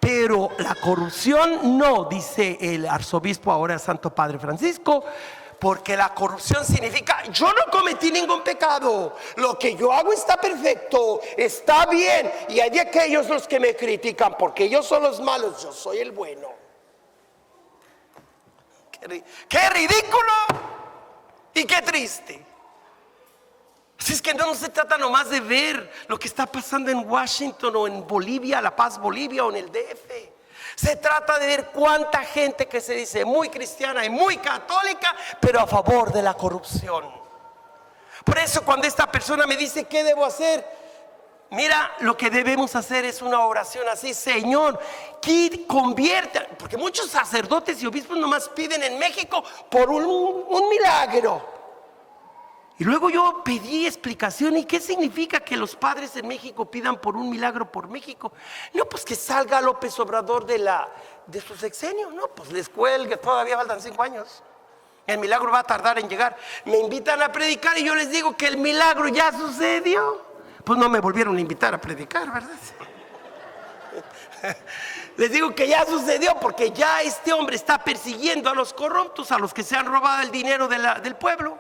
Pero la corrupción no, dice el arzobispo, ahora Santo Padre Francisco, porque la corrupción significa: yo no cometí ningún pecado, lo que yo hago está perfecto, está bien, y hay de aquellos los que me critican porque ellos son los malos, yo soy el bueno. ¡Qué ridículo! Y qué triste. Así es que no se trata nomás de ver lo que está pasando en Washington o en Bolivia, La Paz, Bolivia, o en el DF. Se trata de ver cuánta gente que se dice muy cristiana y muy católica, pero a favor de la corrupción. Por eso cuando esta persona me dice ¿qué debo hacer? Mira, lo que debemos hacer es una oración así: Señor, que convierte, porque muchos sacerdotes y obispos nomás piden en México por un milagro. Y luego yo pedí explicación. ¿Y qué significa que los padres en México pidan por un milagro por México? No, pues que salga López Obrador de su sexenio. No, pues les cuelgue, todavía faltan 5 años. El milagro va a tardar en llegar. Me invitan a predicar y yo les digo que el milagro ya sucedió. Pues no me volvieron a invitar a predicar, ¿verdad? Les digo que ya sucedió, porque ya este hombre está persiguiendo a los corruptos, a los que se han robado el dinero del pueblo.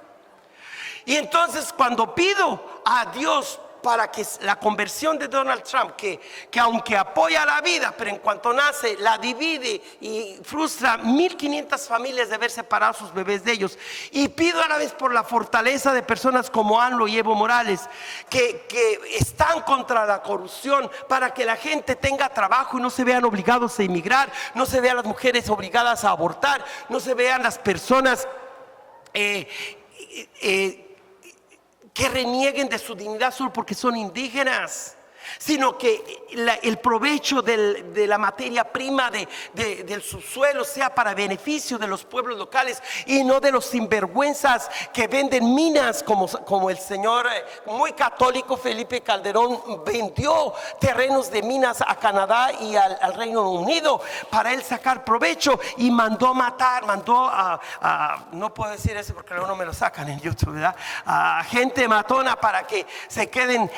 Y entonces cuando pido a Dios para que la conversión de Donald Trump, que aunque apoya la vida, pero en cuanto nace la divide y frustra 1,500 familias de ver separado sus bebés de ellos, y pido a la vez por la fortaleza de personas como AMLO y Evo Morales, que están contra la corrupción, para que la gente tenga trabajo y no se vean obligados a emigrar, no se vean las mujeres obligadas a abortar, no se vean las personas que renieguen de su dignidad solo porque son indígenas, sino que el provecho de la materia prima del subsuelo sea para beneficio de los pueblos locales y no de los sinvergüenzas que venden minas, como el señor muy católico Felipe Calderón vendió terrenos de minas a Canadá y al Reino Unido para él sacar provecho, y mandó matar, no puedo decir eso porque luego no me lo sacan en YouTube, ¿verdad? A gente matona para que se queden,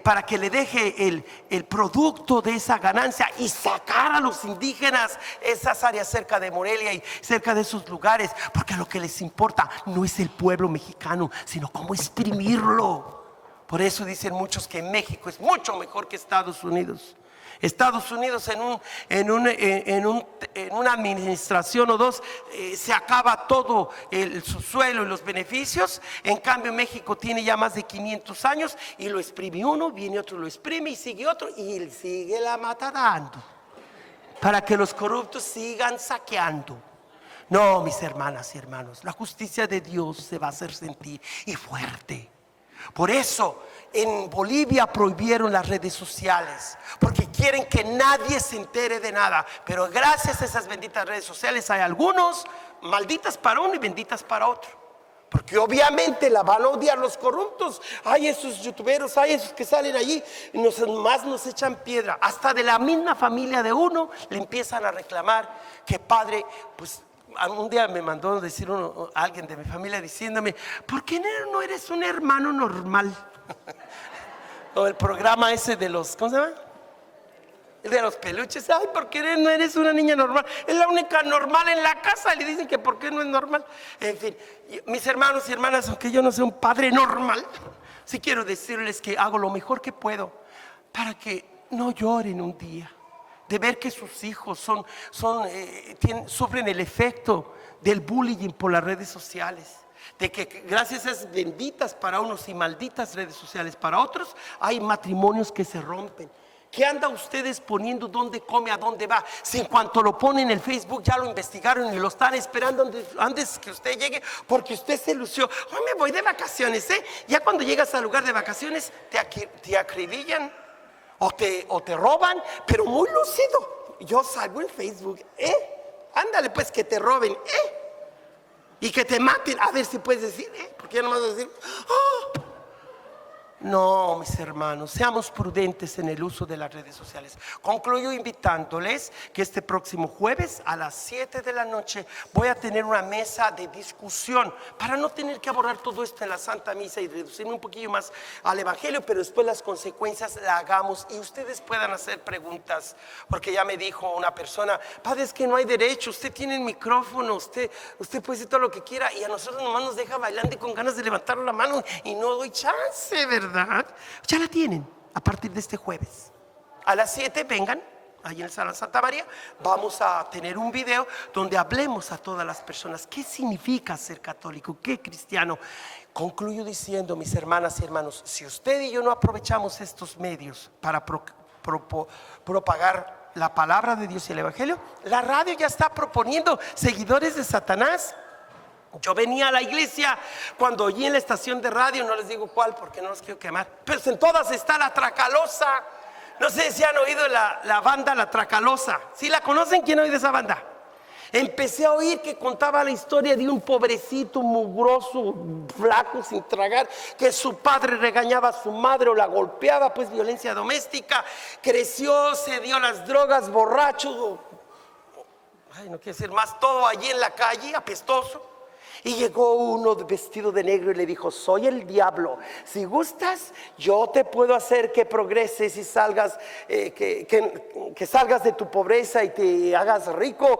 para que le deje el producto de esa ganancia y sacar a los indígenas esas áreas cerca de Morelia y cerca de esos lugares, porque lo que les importa no es el pueblo mexicano, sino cómo exprimirlo. Por eso dicen muchos que México es mucho mejor que Estados Unidos. Estados Unidos en una administración o dos se acaba todo el subsuelo y los beneficios. En cambio México tiene ya más de 500 años y lo exprime uno, viene otro, lo exprime y sigue otro, y sigue la mata dando para que los corruptos sigan saqueando. No, mis hermanas y hermanos, la justicia de Dios se va a hacer sentir, y fuerte. Por eso en Bolivia prohibieron las redes sociales, porque quieren que nadie se entere de nada. Pero gracias a esas benditas redes sociales hay algunos malditas para uno y benditas para otro, porque obviamente la van a odiar los corruptos. Hay esos youtuberos, hay esos que salen allí y más nos echan piedra. Hasta de la misma familia de uno le empiezan a reclamar que padre, pues un día me mandó decir alguien de mi familia diciéndome: ¿por qué no eres un hermano normal? O el programa ese de los, ¿cómo se llama? El de los peluches. Ay, ¿por qué no eres una niña normal? Es la única normal en la casa. Le dicen que ¿por qué no es normal? En fin, mis hermanos y hermanas, aunque yo no sea un padre normal, sí quiero decirles que hago lo mejor que puedo para que no lloren un día de ver que sus hijos sufren el efecto del bullying por las redes sociales, de que gracias a esas benditas para unos y malditas redes sociales para otros, hay matrimonios que se rompen. ¿Qué anda ustedes poniendo? ¿Dónde come? ¿A dónde va? Si en cuanto lo ponen en el Facebook ya lo investigaron y lo están esperando antes que usted llegue, porque usted se lució. Hoy me voy de vacaciones, ya cuando llegas al lugar de vacaciones te acribillan o te roban, pero muy lúcido. Yo salgo en Facebook, ándale pues, que te roben, y que te maten, a ver si puedes decir, porque ya no vas a decir, ¡oh! No, mis hermanos, seamos prudentes en el uso de las redes sociales. Concluyo invitándoles que este próximo jueves a las 7 de la noche voy a tener una mesa de discusión para no tener que abordar todo esto en la Santa Misa y reducirme un poquillo más al Evangelio, pero después las consecuencias las hagamos y ustedes puedan hacer preguntas. Porque ya me dijo una persona: padre, es que no hay derecho, usted tiene el micrófono, usted puede decir todo lo que quiera, y a nosotros nomás nos deja bailando y con ganas de levantar la mano y no doy chance, ¿verdad? Ya la tienen a partir de este jueves. A las 7 vengan, ahí en Sala Santa María. Vamos a tener un video donde hablemos a todas las personas qué significa ser católico, qué cristiano. Concluyo diciendo, mis hermanas y hermanos, si usted y yo no aprovechamos estos medios para propagar la palabra de Dios y el Evangelio, la radio ya está proponiendo seguidores de Satanás. Yo venía a la iglesia cuando oí en la estación de radio, no les digo cuál porque no los quiero quemar, pero en todas está la Tracalosa. No sé si han oído la banda La Tracalosa. ¿Sí la conocen? ¿Quién ha oído esa banda? Empecé a oír que contaba la historia de un pobrecito, mugroso, flaco, sin tragar, que su padre regañaba a su madre o la golpeaba, pues violencia doméstica. Creció, se dio las drogas, borracho, no quiero decir más, todo allí en la calle, apestoso. Y llegó uno vestido de negro y le dijo: soy el diablo, si gustas yo te puedo hacer que progreses y salgas, que salgas de tu pobreza y te hagas rico.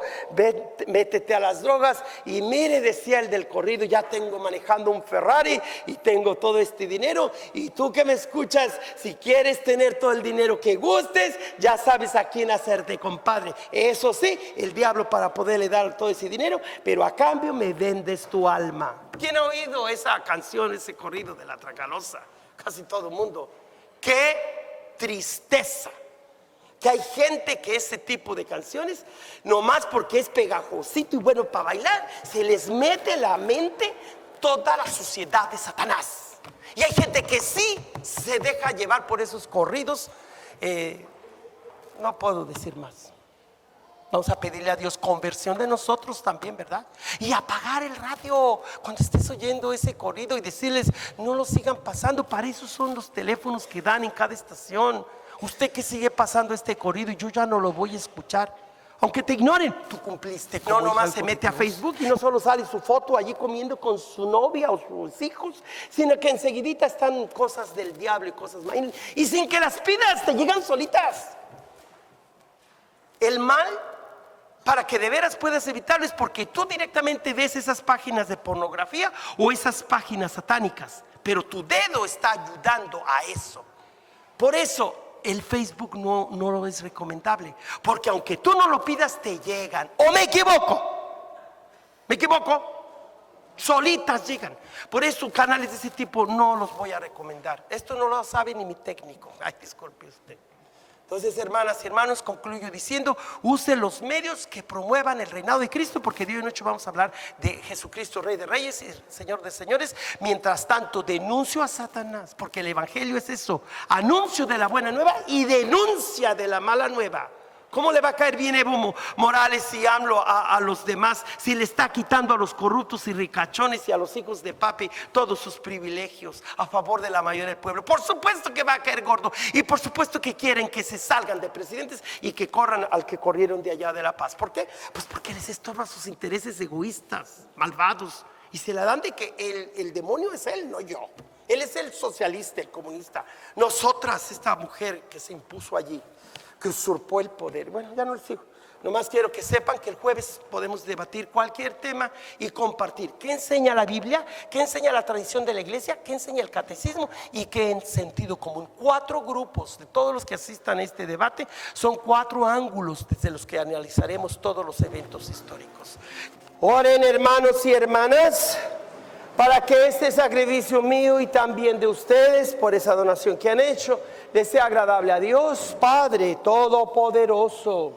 Métete a las drogas. Y mire, decía el del corrido, ya tengo manejando un Ferrari y tengo todo este dinero. Y tú que me escuchas, si quieres tener todo el dinero que gustes, ya sabes a quién hacerte compadre. Eso sí, el diablo para poderle dar todo ese dinero, pero a cambio me vendes tu alma. ¿Quién ha oído esa canción, ese corrido de La Tracalosa? Casi todo el mundo. Qué tristeza que hay gente que ese tipo de canciones, nomás porque es pegajosito y bueno para bailar, se les mete en la mente toda la suciedad de Satanás. Y hay gente que sí se deja llevar por esos corridos. No puedo decir más. Vamos a pedirle a Dios conversión de nosotros también, ¿verdad? Y apagar el radio cuando estés oyendo ese corrido y decirles: no lo sigan pasando. Para eso son los teléfonos que dan en cada estación. Usted que sigue pasando este corrido y yo ya no lo voy a escuchar. Aunque te ignoren, tú cumpliste. No, nomás se mete a Facebook y no solo sale su foto allí comiendo con su novia o sus hijos, sino que enseguidita están cosas del diablo y cosas más. Y sin que las pidas, te llegan solitas. El mal, para que de veras puedas evitarlo, es porque tú directamente ves esas páginas de pornografía o esas páginas satánicas, pero tu dedo está ayudando a eso. Por eso el Facebook no lo es recomendable, porque aunque tú no lo pidas, te llegan. ¿O me equivoco? ¿Me equivoco? Solitas llegan. Por eso canales de ese tipo no los voy a recomendar. Esto no lo sabe ni mi técnico. Ay, disculpe usted. Entonces, hermanas y hermanos, concluyo diciendo: use los medios que promuevan el reinado de Cristo, porque de hoy en noche vamos a hablar de Jesucristo, Rey de Reyes y Señor de Señores. Mientras tanto, denuncio a Satanás, porque el Evangelio es eso: anuncio de la buena nueva y denuncia de la mala nueva. ¿Cómo le va a caer bien Evo Morales y AMLO a los demás si le está quitando a los corruptos y ricachones y a los hijos de papi todos sus privilegios a favor de la mayoría del pueblo? Por supuesto que va a caer gordo, y por supuesto que quieren que se salgan de presidentes y que corran al que corrieron de allá de La Paz. ¿Por qué? Pues porque les estorba sus intereses egoístas, malvados, y se la dan de que el demonio es él, no yo. Él es el socialista, el comunista. Nosotras, esta mujer que se impuso allí, que usurpó el poder. Bueno, ya no les digo. Nomás quiero que sepan que el jueves podemos debatir cualquier tema y compartir qué enseña la Biblia, qué enseña la tradición de la iglesia, qué enseña el catecismo y qué en sentido común. 4 grupos de todos los que asistan a este debate, son 4 ángulos desde los que analizaremos todos los eventos históricos. Oren, hermanos y hermanas, para que este sacrificio mío y también de ustedes, por esa donación que han hecho, les sea agradable a Dios Padre Todopoderoso.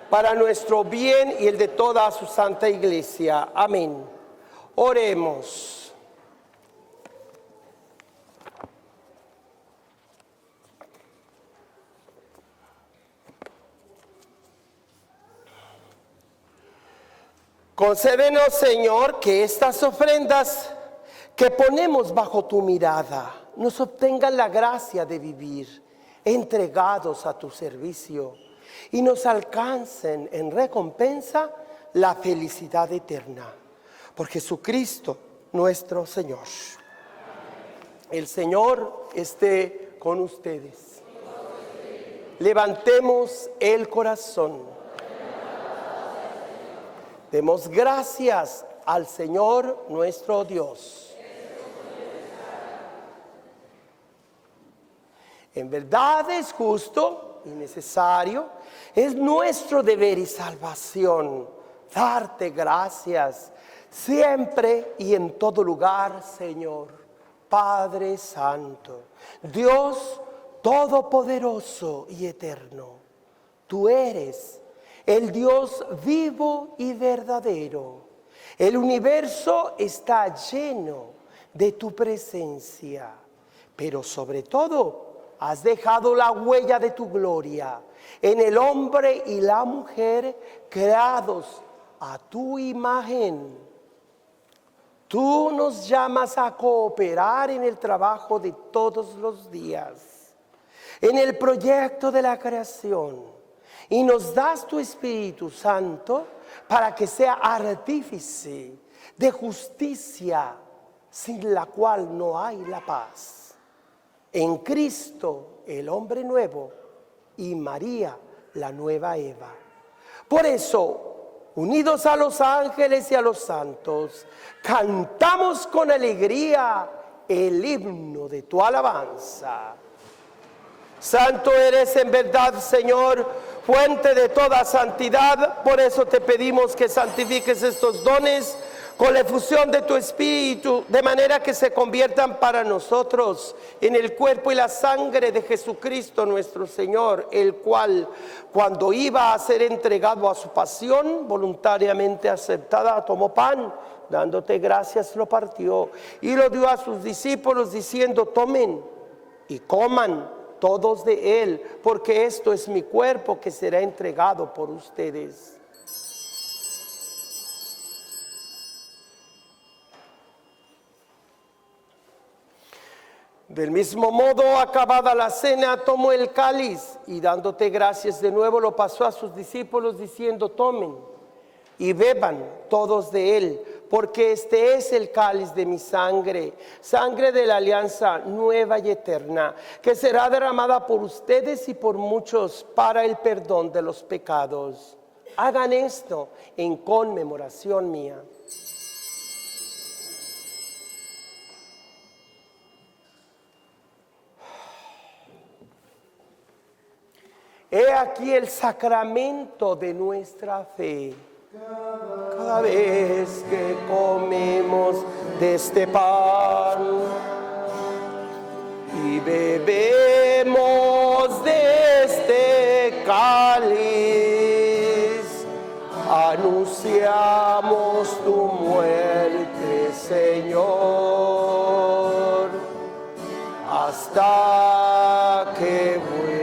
Para nuestro bien y el de toda su santa iglesia. Amén. Oremos. Concédenos, Señor, que estas ofrendas que ponemos bajo tu mirada nos obtengan la gracia de vivir entregados a tu servicio y nos alcancen en recompensa la felicidad eterna. Por Jesucristo nuestro Señor. El Señor esté con ustedes. Levantemos el corazón. Demos gracias al Señor nuestro Dios. En verdad es justo y necesario, es nuestro deber y salvación darte gracias siempre y en todo lugar, Señor, Padre Santo, Dios Todopoderoso y Eterno, tú eres el Dios vivo y verdadero. El universo está lleno de tu presencia, pero sobre todo has dejado la huella de tu gloria en el hombre y la mujer creados a tu imagen. Tú nos llamas a cooperar en el trabajo de todos los días, en el proyecto de la creación, y nos das tu Espíritu Santo para que sea artífice de justicia, sin la cual no hay la paz. En Cristo, el hombre nuevo, y María, la nueva Eva. Por eso, unidos a los ángeles y a los santos, cantamos con alegría el himno de tu alabanza. Santo eres en verdad, Señor, fuente de toda santidad. Por eso te pedimos que santifiques estos dones con la efusión de tu Espíritu, de manera que se conviertan para nosotros en el cuerpo y la sangre de Jesucristo nuestro Señor, el cual, cuando iba a ser entregado a su pasión, voluntariamente aceptada, tomó pan, dándote gracias, lo partió y lo dio a sus discípulos, diciendo: tomen y coman todos de él, porque esto es mi cuerpo que será entregado por ustedes. Del mismo modo, acabada la cena, tomó el cáliz y dándote gracias de nuevo lo pasó a sus discípulos diciendo: tomen y beban todos de él, porque este es el cáliz de mi sangre, sangre de la alianza nueva y eterna, que será derramada por ustedes y por muchos para el perdón de los pecados. Hagan esto en conmemoración mía. He aquí el sacramento de nuestra fe. Cada vez que comemos de este pan y bebemos de este cáliz, anunciamos tu muerte, Señor, hasta que vuelvas.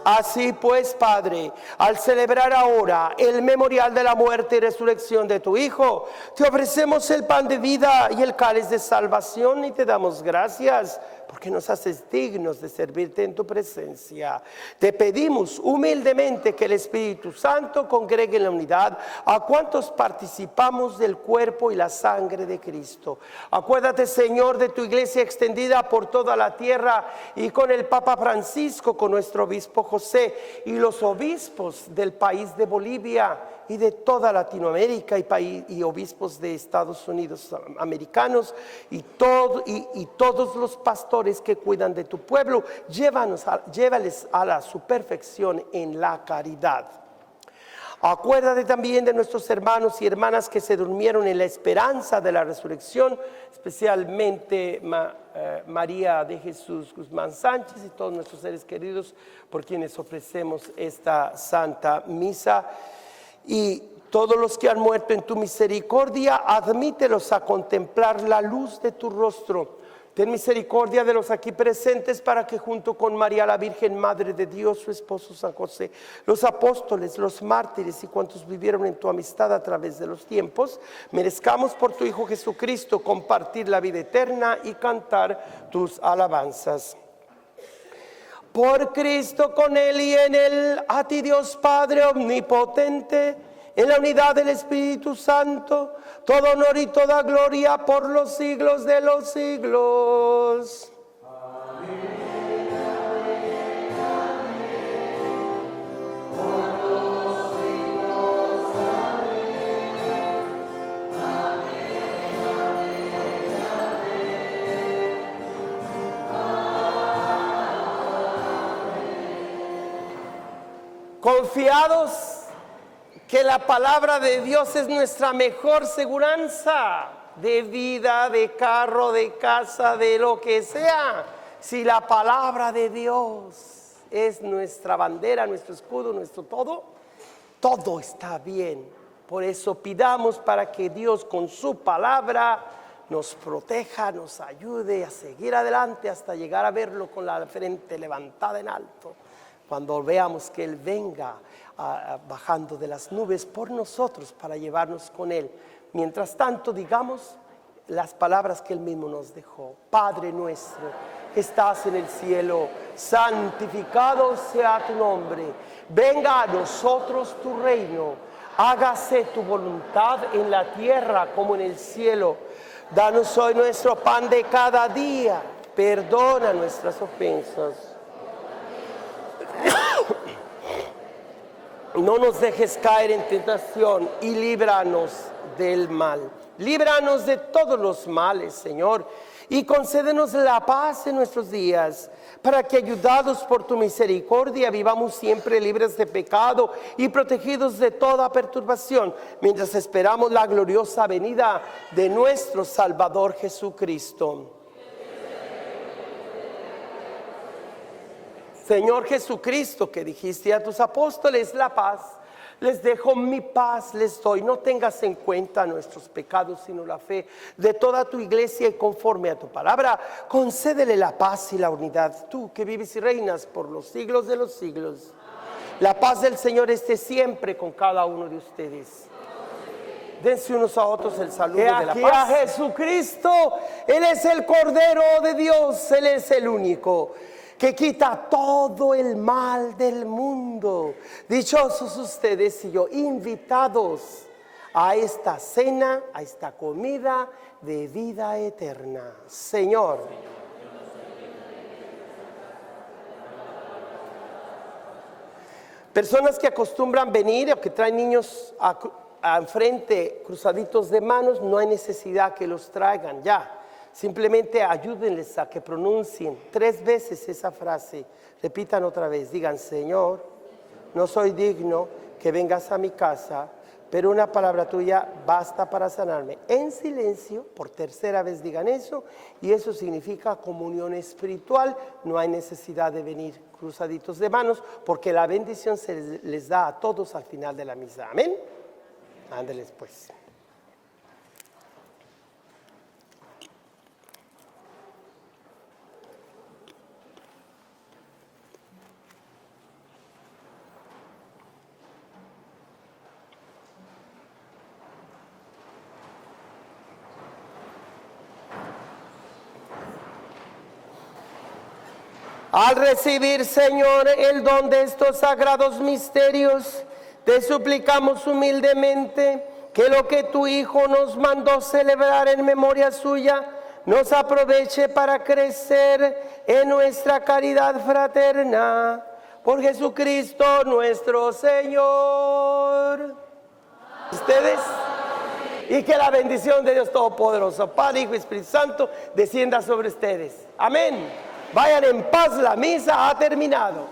Así pues, Padre, al celebrar ahora el memorial de la muerte y resurrección de tu Hijo, te ofrecemos el pan de vida y el cáliz de salvación y te damos gracias porque nos haces dignos de servirte en tu presencia. Te pedimos humildemente que el Espíritu Santo congregue en la unidad a cuantos participamos del cuerpo y la sangre de Cristo. Acuérdate, Señor, de tu iglesia extendida por toda la tierra y con el Papa Francisco, con nuestro obispo José y los obispos del país de Bolivia y de toda Latinoamérica y obispos de Estados Unidos americanos y todos los pastores que cuidan de tu pueblo. Llévales a su perfección en la caridad. Acuérdate también de nuestros hermanos y hermanas que se durmieron en la esperanza de la resurrección, especialmente María de Jesús Guzmán Sánchez y todos nuestros seres queridos por quienes ofrecemos esta santa misa. Y todos los que han muerto en tu misericordia, admítelos a contemplar la luz de tu rostro. Ten misericordia de los aquí presentes para que junto con María la Virgen, Madre de Dios, su esposo San José, los apóstoles, los mártires y cuantos vivieron en tu amistad a través de los tiempos, merezcamos por tu Hijo Jesucristo compartir la vida eterna y cantar tus alabanzas. Por Cristo, con Él y en Él, a ti Dios Padre omnipotente, en la unidad del Espíritu Santo, todo honor y toda gloria por los siglos de los siglos. Amén. Confiados que la palabra de Dios es nuestra mejor seguranza, de vida, de carro, de casa, de lo que sea. Si la palabra de Dios es nuestra bandera, nuestro escudo, nuestro todo, todo está bien. Por eso pidamos para que Dios con su palabra nos proteja, nos ayude a seguir adelante hasta llegar a verlo con la frente levantada en alto. Cuando veamos que Él venga bajando de las nubes por nosotros para llevarnos con Él. Mientras tanto, digamos las palabras que Él mismo nos dejó. Padre nuestro que estás en el cielo, santificado sea tu nombre. Venga a nosotros tu reino. Hágase tu voluntad en la tierra como en el cielo. Danos hoy nuestro pan de cada día. Perdona nuestras ofensas. No nos dejes caer en tentación y líbranos del mal. Líbranos de todos los males, Señor, y concédenos la paz en nuestros días, para que, ayudados por tu misericordia, vivamos siempre libres de pecado y protegidos de toda perturbación, mientras esperamos la gloriosa venida de nuestro Salvador Jesucristo. Señor Jesucristo, que dijiste a tus apóstoles, la paz les dejo, mi paz les doy. No tengas en cuenta nuestros pecados, sino la fe de toda tu iglesia, y conforme a tu palabra, concédele la paz y la unidad. Tú que vives y reinas por los siglos de los siglos. La paz del Señor esté siempre con cada uno de ustedes. Dense unos a otros el saludo de la paz. A Jesucristo, Él es el Cordero de Dios, Él es el único que quita todo el mal del mundo. Dichosos ustedes y yo, invitados a esta cena, a esta comida de vida eterna. Señor, personas que acostumbran venir o que traen niños enfrente cruzaditos de manos, no hay necesidad que los traigan ya. Simplemente ayúdenles a que pronuncien 3 veces esa frase. Repitan otra vez, digan: Señor, no soy digno que vengas a mi casa, pero una palabra tuya basta para sanarme. En silencio, por 3ª vez digan eso, y eso significa comunión espiritual. No hay necesidad de venir cruzaditos de manos, porque la bendición se les da a todos al final de la misa. Amén. Ándeles pues. Al recibir, Señor, el don de estos sagrados misterios, te suplicamos humildemente que lo que tu Hijo nos mandó celebrar en memoria suya nos aproveche para crecer en nuestra caridad fraterna. Por Jesucristo nuestro Señor. Ustedes. Y que la bendición de Dios Todopoderoso, Padre, Hijo y Espíritu Santo, descienda sobre ustedes. Amén. Vayan en paz, la misa ha terminado.